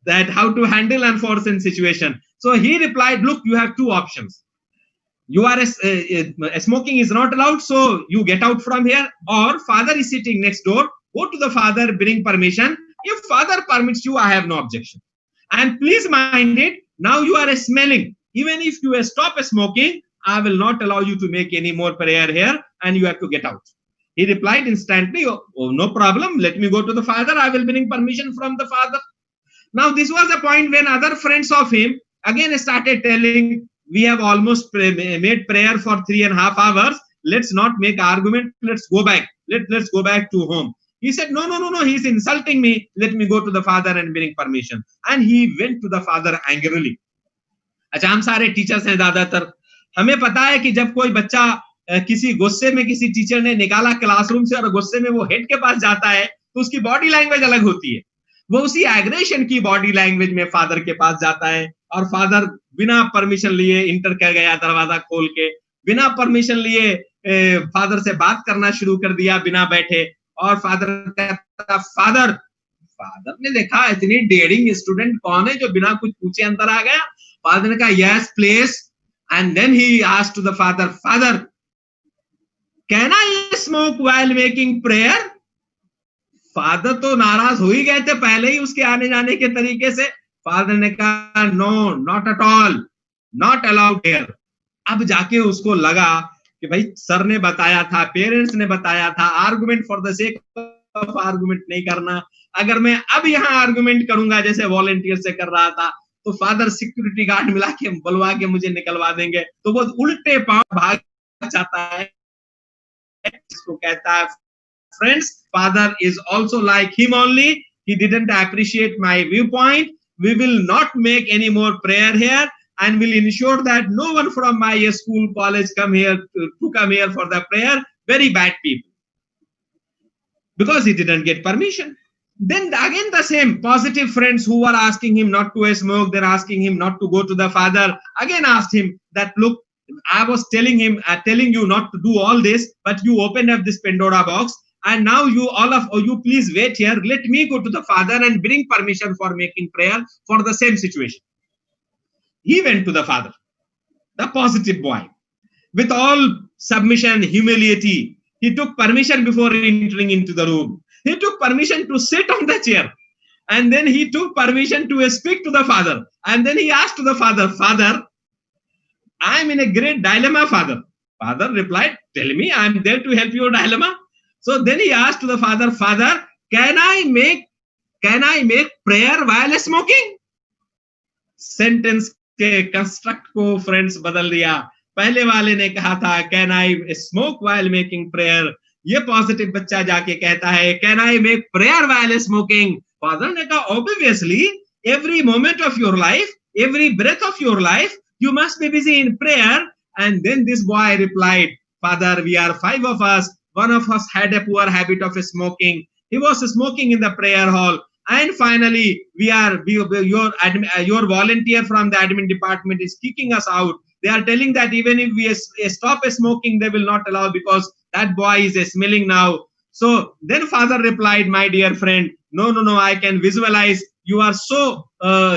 that how to handle unforeseen situation. So he replied, "Look, you have 2 options. You are smoking is not allowed, so you get out from here, or father is sitting next door, go to the father, bring permission. If father permits you, I have no objection. And please mind it, now you are smelling. Even if you stop smoking, I will not allow you to make any more prayer here, and you have to get out." He replied instantly, "Oh, no problem, let me go to the father, I will bring permission from the father." Now this was a point when other friends of him again started telling, "We have almost made prayer for 3.5 hours. Let's not make argument. Let's go back. Let's go back to home." He said, No. He's insulting me. Let me go to the father and bring permission. And he went to the father angrily. अच्छा, हम सारे teachers हैं ज्यादातर, हमें पता है कि जब कोई बच्चा किसी गुस्से में किसी टीचर ने निकाला क्लासरूम से और गुस्से में वो हेड के पास जाता है तो उसकी बॉडी लैंग्वेज अलग होती है। वो उसी एग्रेशन की बॉडी लैंग्वेज में फादर के पास जाता है, और फादर बिना परमिशन लिए इंटर कर गया, दरवाजा खोल के बिना परमिशन लिए फादर से बात करना शुरू कर दिया बिना बैठे। और फादर कहता, फादर ने देखा इतनी डेयरिंग स्टूडेंट कौन है जो बिना कुछ पूछे अंदर आ गया। फादर ने कहा, "Yes, please." And then he asked to the father, "Father, can I smoke while making prayer?" Father तो नाराज हो ही गए थे पहले ही उसके आने जाने के तरीके से। फादर ने कहा, "No, not at all, not allowed here." अब जाके उसको लगा कि भाई सर ने बताया था, पेरेंट्स ने बताया था, argument for the sake of argument नहीं करना। अगर मैं अब यहाँ आर्गुमेंट करूंगा जैसे वॉलंटियर से कर रहा था, तो फादर सिक्योरिटी गार्ड मिला के बुलवा के मुझे निकलवा देंगे। तो वो उल्टे पांव भाग जाता है, इसको कहता है friends, father is also like him only. He didn't appreciate my viewpoint. We will not make any more prayer here, and will ensure that no one from my school, college come here to come here for the prayer. Very bad people, because he didn't get permission. Then again the same positive friends who were asking him not to smoke, then asking him not to go to the father, again asked him that, look, I was telling you not to do all this, but you opened up this Pandora box. And now you please wait here. Let me go to the father and bring permission for making prayer for the same situation. He went to the father, the positive boy, with all submission, humility. He took permission before entering into the room. He took permission to sit on the chair. And then he took permission to speak to the father. And then he asked to the father, Father, I am in a great dilemma, Father. Father replied, tell me, I am there to help your dilemma. So then he asked to the father, Father, can I make prayer while smoking? Sentence के construct को friends बदल दिया। पहले वाले ने कहा था, can I smoke while making prayer? ये positive बच्चा जाके कहता है, can I make prayer while smoking? Father ने कहा, obviously, every moment of your life, every breath of your life, you must be busy in prayer. And then this boy replied, Father, we are 5 of us. One of us had a poor habit of smoking. He was smoking in the prayer hall. And finally, your volunteer from the admin department is kicking us out. They are telling that even if we stop smoking, they will not allow because that boy is smelling now. So then father replied, my dear friend, no, I can visualize. You are so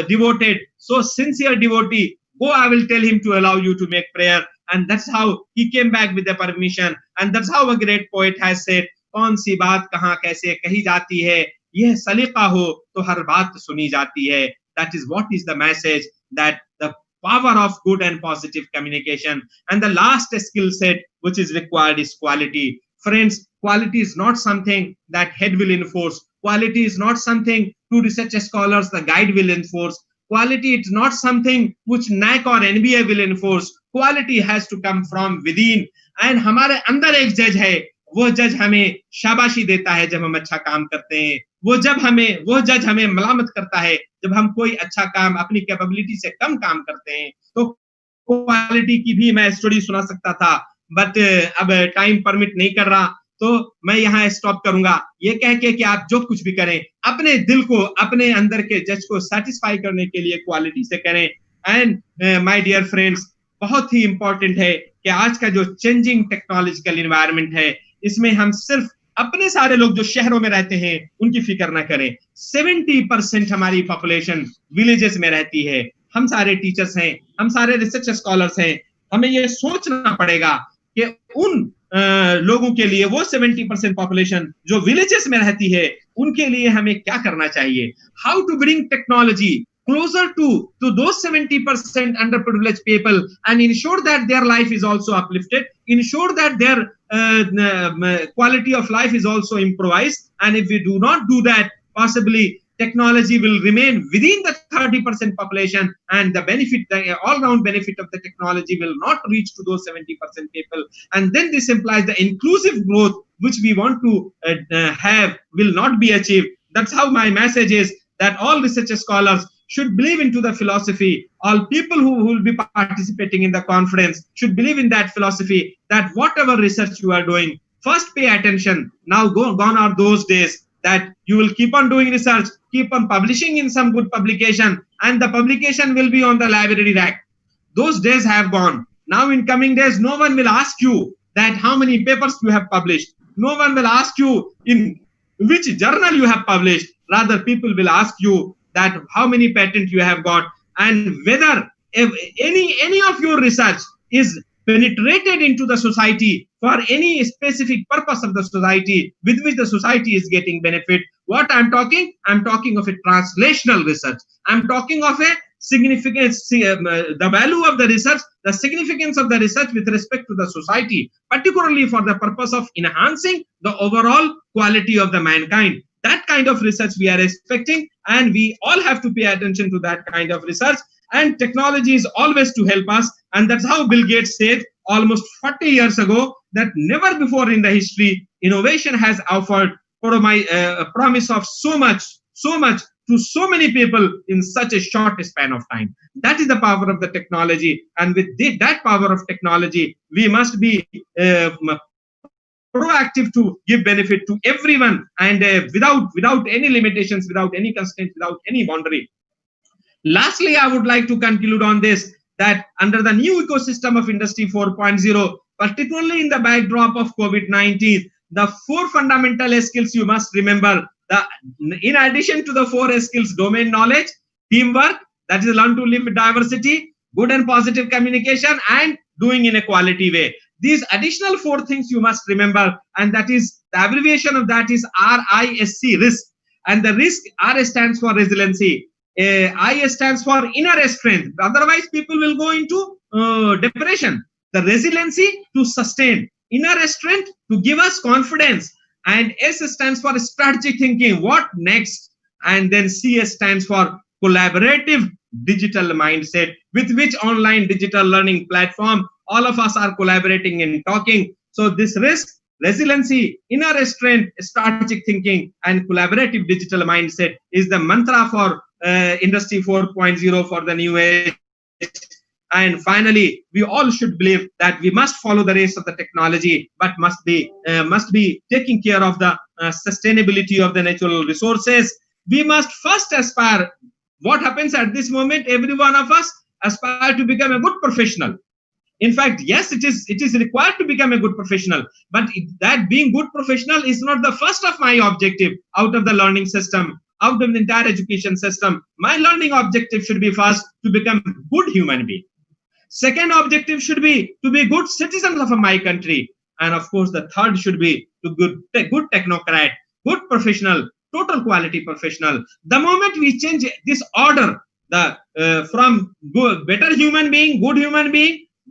devoted, so sincere devotee. Go, I will tell him to allow you to make prayer. And that's how he came back with the permission. And that's how a great poet has said, कौन सी बात कहाँ कैसे कही जाती है, यह सलीका हो तो हर बात सुनी जाती है. That is what is the message, that the power of good and positive communication. And the last skill set which is required is quality. Friends, quality is not something that head will enforce. Quality is not something two research scholars, the guide will enforce. Quality is not something which NAC or NBA will enforce. Quality has to come from within. And हमारे अंदर एक जज है, वो जज हमें शाबाशी देता है जब हम अच्छा काम करते हैं. वो जज हमें मलामत करता है जब हम कोई अच्छा काम अपनी कैपेबिलिटी से कम काम करते हैं. तो क्वालिटी की भी मैं स्टोरी सुना सकता था, बट अब टाइम परमिट नहीं कर रहा, तो मैं यहाँ स्टॉप करूंगा. ये कह के कि आप जो कुछ भी करें, अपने दिल को, अपने अंदर के जज को सेटिस्फाई करने के लिए क्वालिटी से करें. एंड माय डियर फ्रेंड्स, बहुत ही इंपॉर्टेंट है कि आज का जो चेंजिंग टेक्नोलॉजिकल एनवायरनमेंट है, इसमें हम सिर्फ अपने सारे लोग जो शहरों में रहते हैं उनकी फिक्र न करें. 70% हमारी पॉपुलेशन विलेजेस में रहती है. हम सारे टीचर्स हैं, हम सारे रिसर्च स्कॉलर्स हैं. हमें ये सोचना पड़ेगा कि उन लोगों के लिए, वो 70% पॉपुलेशन जो विलेजेस में रहती है, उनके लिए हमें क्या करना चाहिए. How to bring technology closer to those 70% underprivileged people and ensure that their life is also uplifted, ensure that their quality of life is also improvised. And if we do not do that, possibly technology will remain within the 30% population, and the benefit, the all-round benefit of the technology will not reach to those 70% people. And then this implies the inclusive growth which we want to have will not be achieved. That's how my message is, that all research scholars should believe into the philosophy. All people who will be participating in the conference should believe in that philosophy, that whatever research you are doing, first pay attention. Now gone are those days that you will keep on doing research, keep on publishing in some good publication, and the publication will be on the library rack. Those days have gone. Now in coming days, no one will ask you that how many papers you have published. No one will ask you in which journal you have published. Rather, people will ask you that how many patents you have got, and whether any of your research is penetrated into the society for any specific purpose of the society with which the society is getting benefit. What I'm talking of a translational research. I'm talking of a significance, the value of the research, the significance of the research with respect to the society, particularly for the purpose of enhancing the overall quality of the mankind. That kind of research we are expecting, and we all have to pay attention to that kind of research. And technology is always to help us, and that's how Bill Gates said almost 40 years ago that never before in the history innovation has offered promise of so much to so many people in such a short span of time. That is the power of the technology, and with that power of technology, we must be proactive to give benefit to everyone, and without any limitations, without any constraints, without any boundary. Lastly, I would like to conclude on this, that under the new ecosystem of Industry 4.0, particularly in the backdrop of COVID-19, the 4 fundamental skills you must remember. In addition to the 4 skills, domain knowledge, teamwork, that is learn to live with diversity, good and positive communication, and doing in a quality way. These additional 4 things you must remember, and that is, the abbreviation of that is RISC, risk. And the risk, R stands for resiliency. I stands for inner strength. Otherwise, people will go into depression. The resiliency to sustain, inner strength to give us confidence, and S stands for strategic thinking. What next? And then C stands for collaborative digital mindset, with which online digital learning platform all of us are collaborating and talking. So this risk, resiliency, inner strength, strategic thinking, and collaborative digital mindset is the mantra for Industry 4.0 for the new age. And finally, we all should believe that we must follow the race of the technology, but must be taking care of the sustainability of the natural resources. We must first aspire. What happens at this moment? Every one of us aspire to become a good professional. In fact, yes, it is required to become a good professional, but that being good professional is not the first of my objective out of the learning system, out of the entire education system. My learning objective should be first to become a good human being. Second objective should be to be good citizens of my country. And of course, the third should be to good technocrat, good professional, total quality professional. The moment we change this order, from better human being,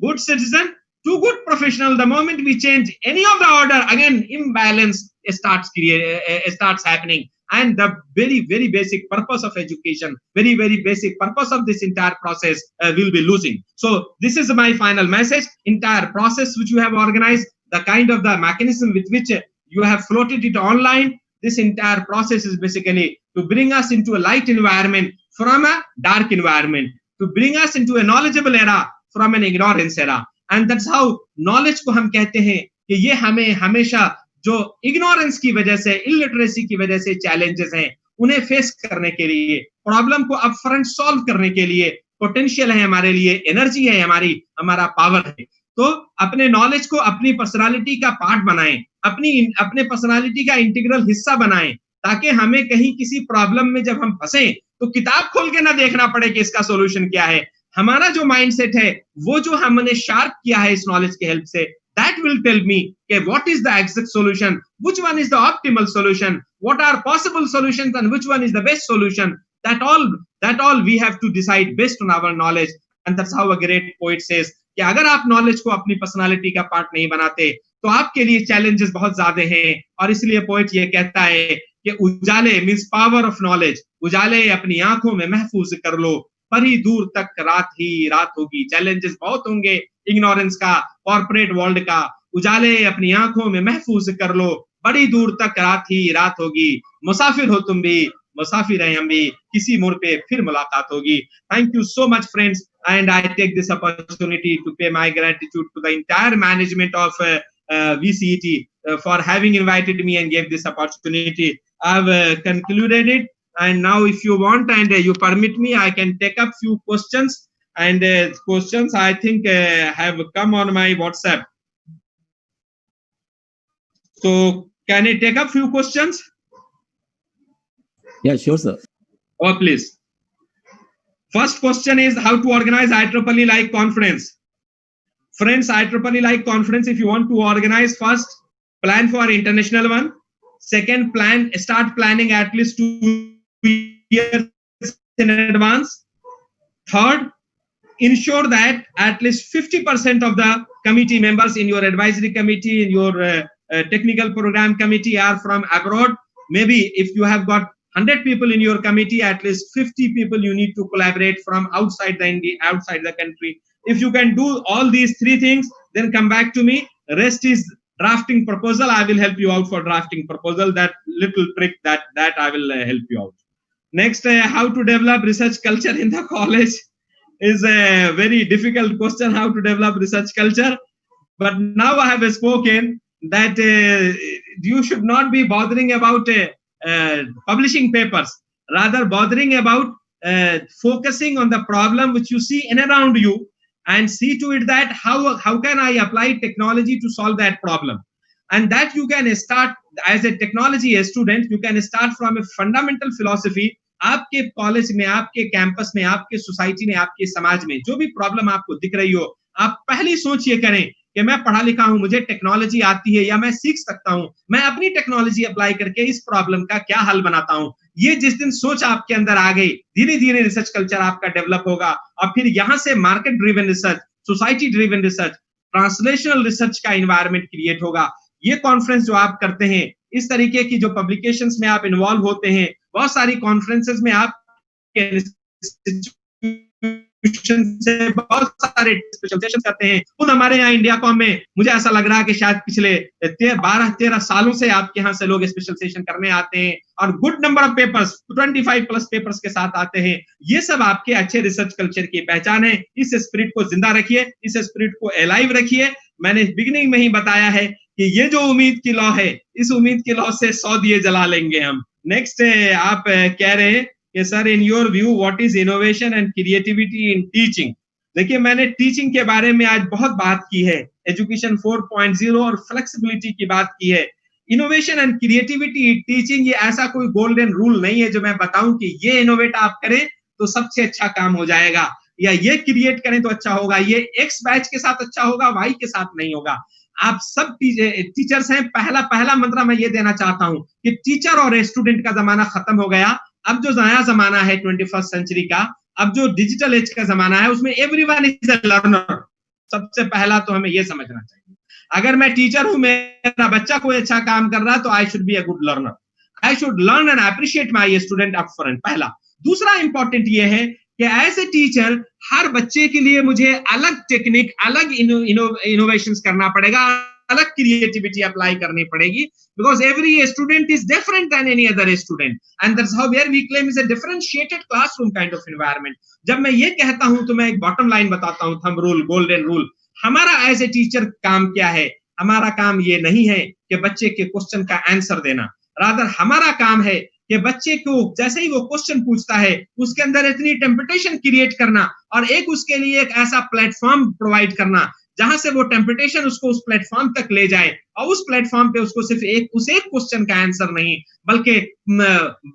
good citizen to good professional, the moment we change any of the order, again imbalance starts happening. And the very, very basic purpose of education, very, very basic purpose of this entire process will be losing. So this is my final message. Entire process which you have organized, the kind of the mechanism with which you have floated it online, this entire process is basically to bring us into a light environment from a dark environment, to bring us into a knowledgeable era from an ignorance era. And that's how knowledge को हम कहते हैं कि ये हमें हमेशा जो ignorance की वजह से, इलिटरेसी की वजह से चैलेंजेस हैं, उन्हें फेस करने के लिए, प्रॉब्लम को अपफ्रंट सॉल्व करने के लिए पोटेंशियल है हमारे लिए, एनर्जी है हमारा पावर है। तो अपने नॉलेज को अपनी पर्सनालिटी का पार्ट बनाएं, अपने पर्सनालिटी का इंटीग्रल हिस्सा बनाएं, ताकि हमें कहीं किसी प्रॉब्लम में जब हम फंसे तो किताब खोल के ना देखना पड़े कि इसका सॉल्यूशन क्या है। हमारा जो माइंडसेट है वो जो हमने शार्प किया है इस नॉलेज के हेल्प से, that will tell me what is the exact solution, which one is the optimal solution, what are possible solutions, and which one is the best solution. That all we have to decide based on our knowledge. And that's how a great poet says कि अगर आप knowledge को अपनी personality का part नहीं बनाते तो आपके लिए चैलेंजेस बहुत ज्यादा हैं। और इसलिए पोएट ये कहता है कि उजाले मींस पावर ऑफ नॉलेज, उजाले अपनी आंखों में महफूज कर लो, बड़ी दूर तक रात ही रात होगी। चैलेंजेस बहुत होंगे, इग्नोरेंस का, कॉर्पोरेट वर्ल्ड का, उजाले अपनी आंखों में महफूज कर लो, बड़ी दूर तक रात ही रात होगी। मुसाफिर हो तुम भी, मुसाफिर हैं हम भी, किसी मोड़ पे फिर मुलाकात होगी। Thank you so much friends, and I take this opportunity to pay my gratitude to the entire management of VCET for having invited me and gave this opportunity. I've concluded it, and now if you want and you permit me, I can take up few questions, and questions I think have come on my WhatsApp. So can I take up few questions? Yeah, sure, sir. Oh, please. First question is how to organize IEEE like conference. Friends, IEEE like conference, if you want to organize, first plan for international one. Second, start planning at least 2 years in advance. Third, ensure that at least 50% of the committee members in your advisory committee, in your technical program committee are from abroad. Maybe if you have got 100 people in your committee, at least 50 people you need to collaborate from outside the country. If you can do all these three things, then come back to me. Rest is drafting proposal. I will help you out for drafting proposal. That little trick that I will help you out. Next, how to develop research culture in the college is a very difficult question, how to develop research culture. But now I have spoken that you should not be bothering about publishing papers, rather bothering about focusing on the problem which you see in around you, and see to it that how can I apply technology to solve that problem. And that you can start as a technology student, you can start from a fundamental philosophy. आपके college में, आपके campus में, आपके society में, आपके समाज में जो भी प्रॉब्लम आपको दिख रही हो, आप पहली सोच ये करें कि मैं पढ़ा लिखा हूं, मुझे टेक्नोलॉजी आती है या मैं सीख सकता हूं, मैं अपनी टेक्नोलॉजी अप्लाई करके इस प्रॉब्लम का क्या हल बनाता हूं। ये जिस दिन सोच आपके अंदर आ गई, धीरे धीरे रिसर्च कल्चर आपका डेवलप होगा और फिर यहां से market driven research, society driven research, translational research का एनवायरनमेंट क्रिएट होगा। ये कॉन्फ्रेंस जो आप करते हैं, इस तरीके की जो पब्लिकेशंस में आप इन्वॉल्व होते हैं, बहुत सारी कॉन्फ्रेंसेस में आप से बहुत सारे स्पेशलाइजेशन करते हैं। खुद हमारे यहाँ इंडिया कॉम में मुझे ऐसा लग रहा है कि शायद पिछले 12-13 सालों से आपके यहाँ से लोग स्पेशलाइजेशन करने आते हैं और good number of papers, 25+ papers के साथ आते हैं। ये सब आपके अच्छे रिसर्च कल्चर की पहचान है। इस स्पिरिट को जिंदा रखिए, इस स्पिरिट को अलाइव रखिए। मैंने बिगिनिंग में ही बताया है कि ये जो उम्मीद की लौ है, इस उम्मीद की लौ से 100 दिए जला लेंगे हम। नेक्स्ट, आप कह रहे हैं कि sir in your view what is innovation and creativity in teaching. देखिए, मैंने टीचिंग के बारे में आज बहुत बात की है, एजुकेशन 4.0 और फ्लेक्सिबिलिटी की बात की है। Innovation and creativity in teaching, ये ऐसा कोई गोल्डन रूल नहीं है जो मैं बताऊं कि ये इनोवेट आप करें तो सबसे अच्छा काम हो जाएगा, या ये क्रिएट करें तो अच्छा होगा, ये एक्स बैच के साथ अच्छा होगा, वाई के साथ नहीं होगा। आप सब टीचर्स हैं। पहला मंत्र मैं ये देना चाहता हूं कि टीचर और स्टूडेंट का जमाना खत्म हो गया। अब जो नया जमाना है 21st सेंचुरी का, अब जो डिजिटल एज का जमाना है, उसमें एवरीवन इज अ लर्नर। सबसे पहला तो हमें ये समझना चाहिए, अगर मैं टीचर हूं, मेरा बच्चा कोई अच्छा काम कर रहा है तो I should be a good learner, I should learn and appreciate my student up front. पहला। दूसरा इंपॉर्टेंट ये है कि एज ए टीचर हर बच्चे के लिए मुझे अलग टेक्निक, अलग इनोवेशंस करना पड़ेगा, अलग क्रिएटिविटी अप्लाई करनी पड़ेगी, because every student is different than any other student, and that's how where we claim is a differentiated classroom kind of environment. जब मैं ये कहता हूं तो मैं एक बॉटम लाइन बताता हूं, थंब रूल, गोल्डन रूल। हमारा एज ए टीचर काम क्या है? हमारा काम ये नहीं है कि बच्चे के क्वेश्चन का आंसर देना, रादर हमारा काम है कि बच्चे को जैसे ही वो क्वेश्चन पूछता है उसके अंदर इतनी टेम्पटेशन क्रिएट करना और एक उसके लिए एक ऐसा प्लेटफॉर्म प्रोवाइड करना जहां से वो टेम्पटेशन उसको उस प्लेटफॉर्म तक ले जाए, और उस प्लेटफॉर्म पे उसको सिर्फ एक क्वेश्चन का आंसर नहीं, बल्कि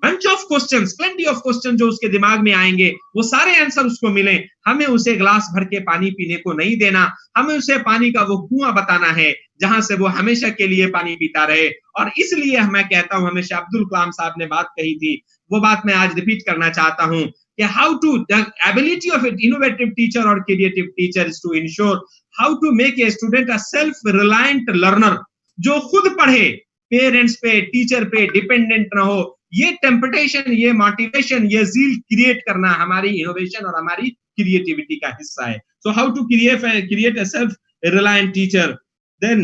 bunch of questions, plenty of question जो उसके दिमाग में आएंगे, वो सारे आंसर उसको मिले। हमें उसे ग्लास भर के पानी पीने को नहीं देना, हमें उसे पानी का वो कुआं बताना है जहां से वो हमेशा के लिए पानी पीता रहे। और इसलिए मैं कहता हूं, हमेशा अब्दुल कलाम साहब ने बात कही थी, वो बात मैं आज रिपीट करना चाहता हूं कि how to the ability of an innovative teacher और creative teacher is to ensure how to make a student a self reliant learner, जो खुद पढ़े, पेरेंट्स पे, टीचर पे डिपेंडेंट ना हो। ये टेम्पटेशन, ये मोटिवेशन, ये ज़ील क्रिएट करना हमारी इनोवेशन और हमारी क्रिएटिविटी का हिस्सा है। So how to create a self reliant teacher. Then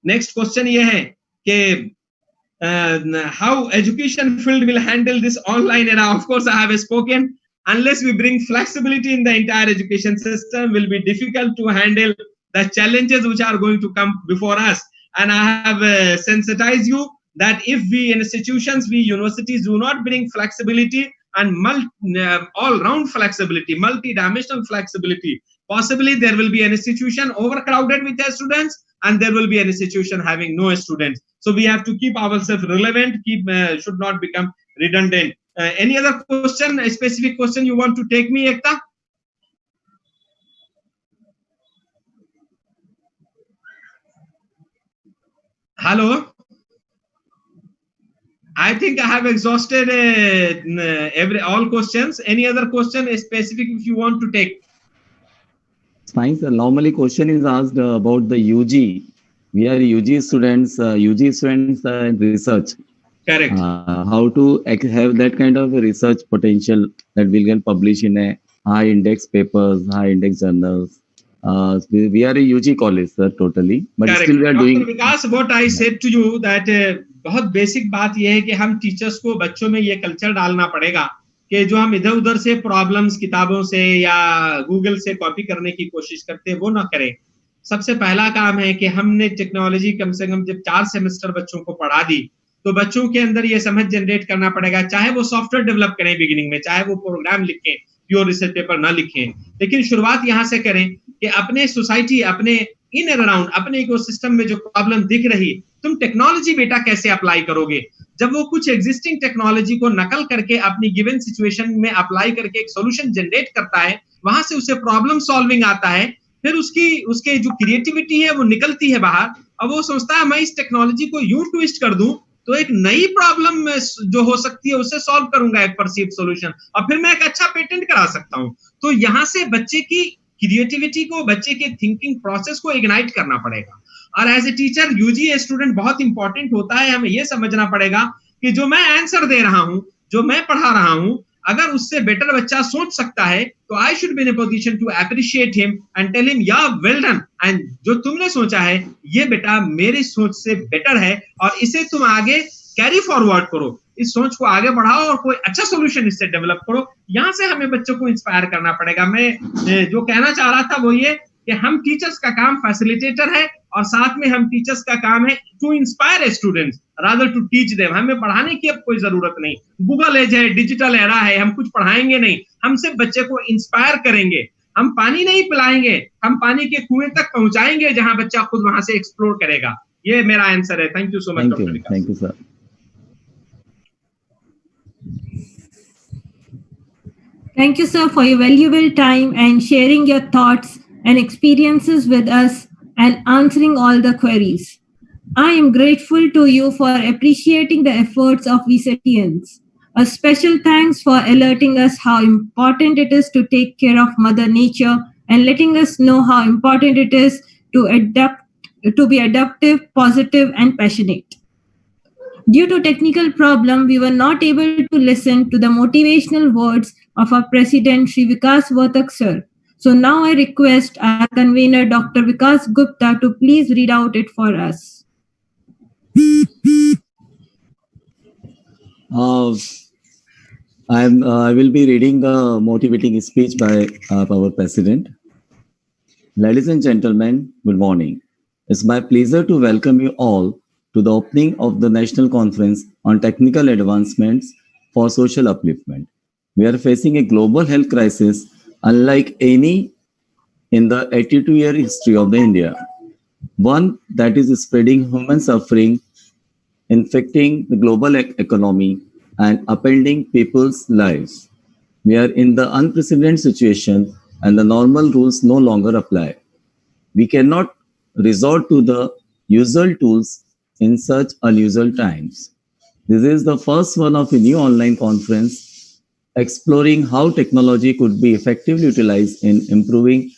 next question ये है कि how education field will handle this online era. Of course, I have spoken. Unless we bring flexibility in the entire education system, will be difficult to handle the challenges which are going to come before us. And I have sensitized you that if we institutions, we universities do not bring flexibility and all-round flexibility, multi-dimensional flexibility, possibly there will be an institution overcrowded with their students, and there will be an institution having no students. So we have to keep ourselves relevant, should not become redundant. Any other question, a specific question you want to take me, Ekta? Hello? I think I have exhausted all questions. Any other question specific if you want to take? Fine, sir. Normally, question is asked about the UG. We are UG students, in research. Correct. How to have that kind of a research potential that we can publish in a high index papers, high index journals. We are a UG college, sir, totally. But Correct. still we are Dr. doing. Vikas, what I said to you that बहुत basic बात यह है कि हम teachers को बच्चों में ये कल्चर डालना पड़ेगा कि जो हम इधर उधर से प्रॉब्लम्स किताबों से या गूगल से कॉपी करने की कोशिश करते हैं वो ना करें। सबसे पहला काम है कि हमने टेक्नोलॉजी कम से कम जब 4 सेमेस्टर बच्चों को पढ़ा दी तो बच्चों के अंदर ये समझ जनरेट करना पड़ेगा, चाहे वो सॉफ्टवेयर डेवलप करें बिगिनिंग में, चाहे वो प्रोग्राम लिखें, प्योर रिसर्च पेपर ना लिखें, लेकिन शुरुआत यहाँ से करें कि अपने सोसाइटी, अपने इन एंड अराउंड, अपने इकोसिस्टम में जो प्रॉब्लम दिख रही, तुम टेक्नोलॉजी बेटा कैसे अप्लाई करोगे। जब वो कुछ एग्जिस्टिंग टेक्नोलॉजी को नकल करके अपनी गिवन सिचुएशन में अप्लाई करके एक सॉल्यूशन जनरेट करता है, वहां से उसे प्रॉब्लम सॉल्विंग आता है, फिर उसके जो क्रिएटिविटी है वो निकलती है बाहर, और वो सोचता है मैं इस टेक्नोलॉजी को यूं ट्विस्ट कर दूं तो एक नई प्रॉब्लम जो हो सकती है उसे सॉल्व करूंगा, एक परसीव्ड सॉल्यूशन, और फिर मैं एक अच्छा पेटेंट करा सकता हूं। तो यहां से बच्चे की क्रिएटिविटी को, बच्चे के थिंकिंग प्रोसेस को इग्नाइट करना पड़ेगा। और as a teacher UG student बहुत इंपॉर्टेंट होता है, हमें यह समझना पड़ेगा कि जो मैं आंसर दे रहा हूं, जो मैं पढ़ा रहा हूं, अगर उससे बेटर बच्चा सोच सकता है तो I should be in a position to appreciate him and tell him या वेल डन, एंड जो तुमने सोचा है ये बेटा मेरी सोच से बेटर है और इसे तुम आगे कैरी फॉरवर्ड करो, इस सोच को आगे बढ़ाओ और कोई अच्छा सॉल्यूशन इससे डेवलप करो। यहां से हमें बच्चों को इंस्पायर करना पड़ेगा। मैं जो कहना चाह रहा था वो ये कि हम टीचर्स का काम फैसिलिटेटर है और साथ में हम टीचर्स का काम है to inspire students rather to teach them. हमें पढ़ाने की अब कोई जरूरत नहीं, गूगल एज है, डिजिटल एरा है, हम कुछ पढ़ाएंगे नहीं, हम सिर्फ बच्चे को इंस्पायर करेंगे। हम पानी नहीं पिलाएंगे, हम पानी के कुएं तक पहुंचाएंगे जहां बच्चा खुद वहां से एक्सप्लोर करेगा। ये मेरा आंसर है। Thank you so much doctor Vikas. Thank you sir. Thank you, sir, for your valuable time and sharing your thoughts and experiences with us and answering all the queries. I am grateful to you for appreciating the efforts of researchers. A special thanks for alerting us how important it is to take care of Mother Nature and letting us know how important it is to be adaptive, positive, and passionate. Due to technical problem, we were not able to listen to the motivational words of our President, Shri Vikas Vartak sir. So now I request our convener, Dr. Vikas Gupta, to please read out it for us. I will be reading the motivating speech by our President. Ladies and gentlemen, good morning. It's my pleasure to welcome you all to the opening of the National Conference on Technical Advancements for Social Upliftment. We are facing a global health crisis unlike any in the 82-year history of India. One that is spreading human suffering, infecting the global economy, and upending people's lives. We are in the unprecedented situation and the normal rules no longer apply. We cannot resort to the usual tools in such unusual times. This is the first one of a new online conference exploring how technology could be effectively utilized in improving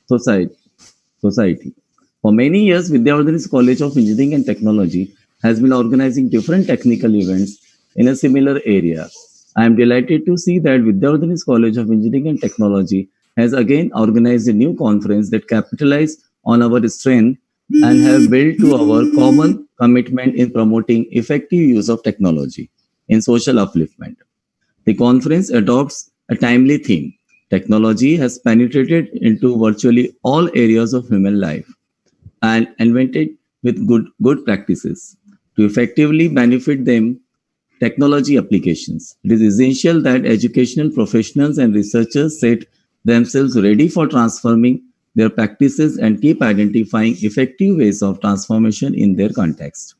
society. For many years, Vidyavardhini College of Engineering and Technology has been organizing different technical events in a similar area. I am delighted to see that Vidyavardhini College of Engineering and Technology has again organized a new conference that capitalizes on our strength and have built to our common commitment in promoting effective use of technology in social upliftment. The conference adopts a timely theme. Technology has penetrated into virtually all areas of human life and invented with good practices. To effectively benefit them, technology applications, it is essential that educational professionals and researchers set themselves ready for transforming their practices and keep identifying effective ways of transformation in their context.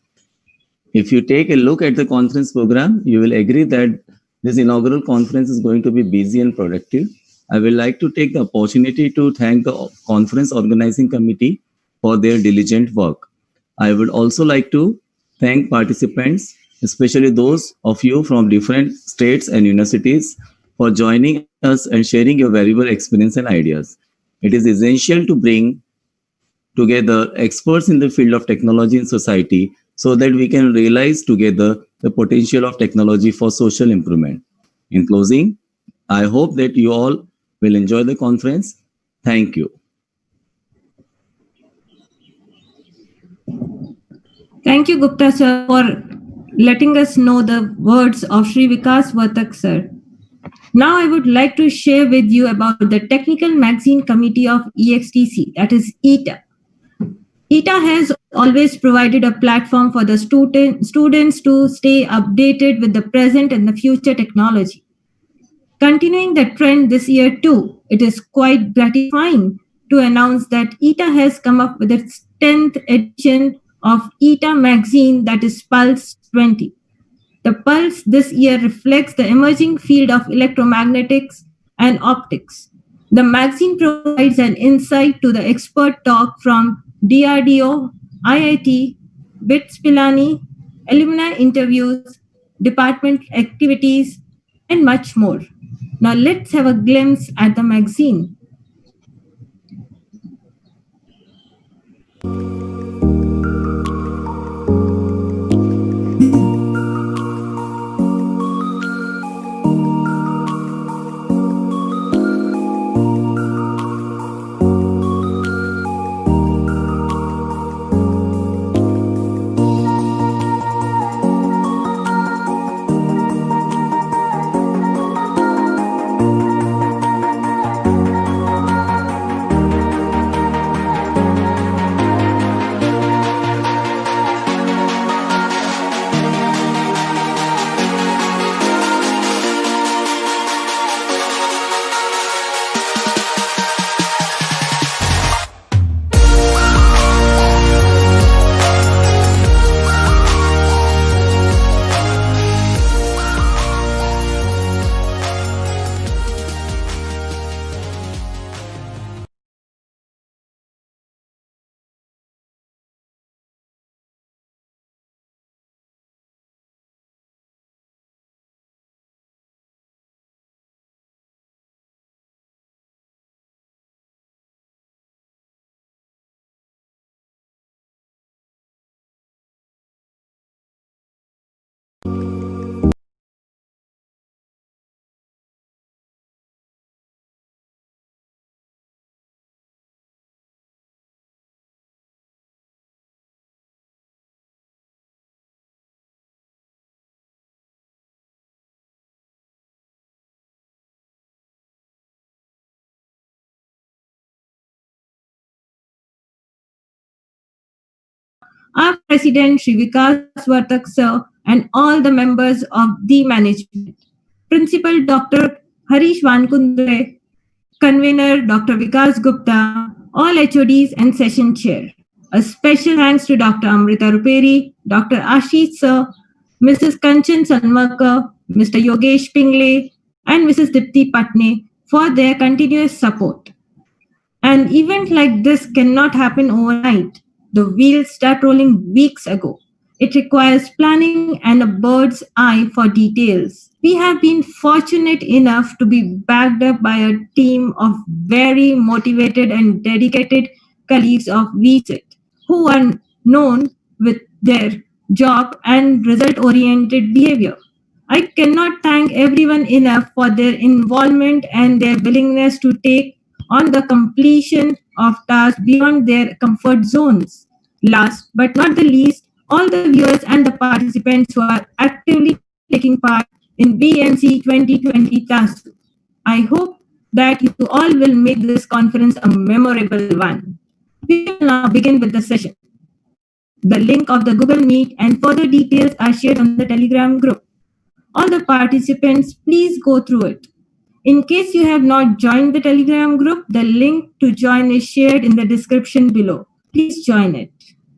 If you take a look at the conference program, you will agree that this inaugural conference is going to be busy and productive. I would like to take the opportunity to thank the conference organizing committee for their diligent work. I would also like to thank participants especially those of you from different states and universities, for joining us and sharing your valuable experience and ideas. It is essential to bring together experts in the field of technology in society so that we can realize together the potential of technology for social improvement. In closing, I hope that you all will enjoy the conference. Thank you. Thank you, Gupta sir, for letting us know the words of Sri Vikas Vartak sir. Now I would like to share with you about the Technical Magazine Committee of EXTC, that is ETA. ETA has always provided a platform for the students to stay updated with the present and the future technology. Continuing the trend this year too, it is quite gratifying to announce that ETA has come up with its 10th edition of ETA magazine, that is Pulse 20. The Pulse this year reflects the emerging field of electromagnetics and optics. The magazine provides an insight to the expert talk from DRDO, IIT, BITS Pilani, alumni interviews, department activities, and much more. Now let's have a glimpse at the magazine. Our President, Sri Vikas Vartak sir, and all the members of the management. Principal Dr. Harish Vankundre, Convener Dr. Vikas Gupta, all HODs and session chair. A special thanks to Dr. Amrita Ruperi, Dr. Ashish sir, Mrs. Kanchan Sanmakar, Mr. Yogesh Pingle, and Mrs. Dipti Patne for their continuous support. An event like this cannot happen overnight. The wheels start rolling weeks ago. It requires planning and a bird's eye for details. We have been fortunate enough to be backed up by a team of very motivated and dedicated colleagues of VCET who are known with their job and result-oriented behavior. I cannot thank everyone enough for their involvement and their willingness to take on the completion of tasks beyond their comfort zones. Last but not the least, all the viewers and the participants who are actively taking part in BMC 2020 tasks. I hope that you all will make this conference a memorable one. We will now begin with the session. The link of the Google Meet and further details are shared on the Telegram group. All the participants, please go through it. In case you have not joined the Telegram group, the link to join is shared in the description below. Please join it.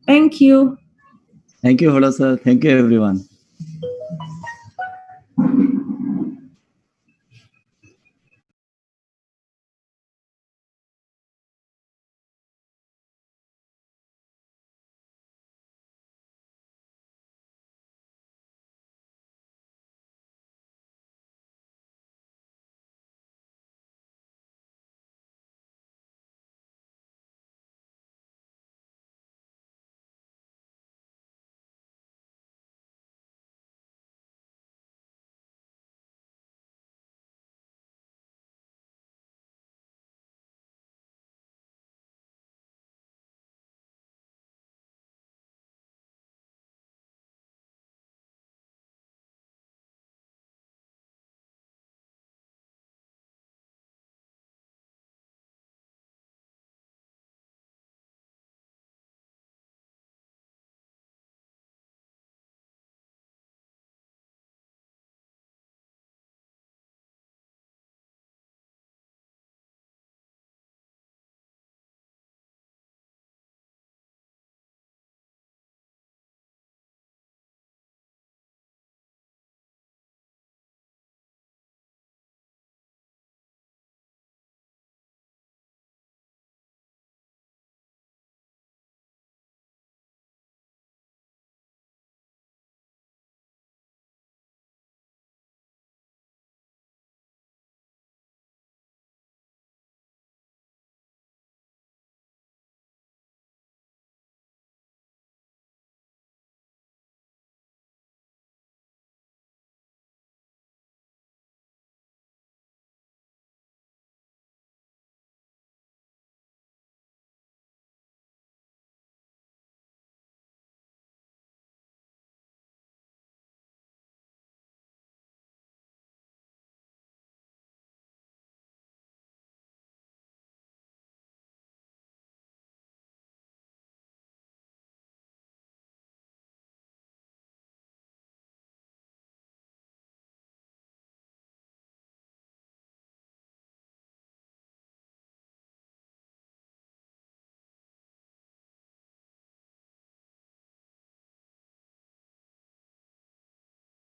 Thank you. Thank you, Hoda sir. Thank you, everyone.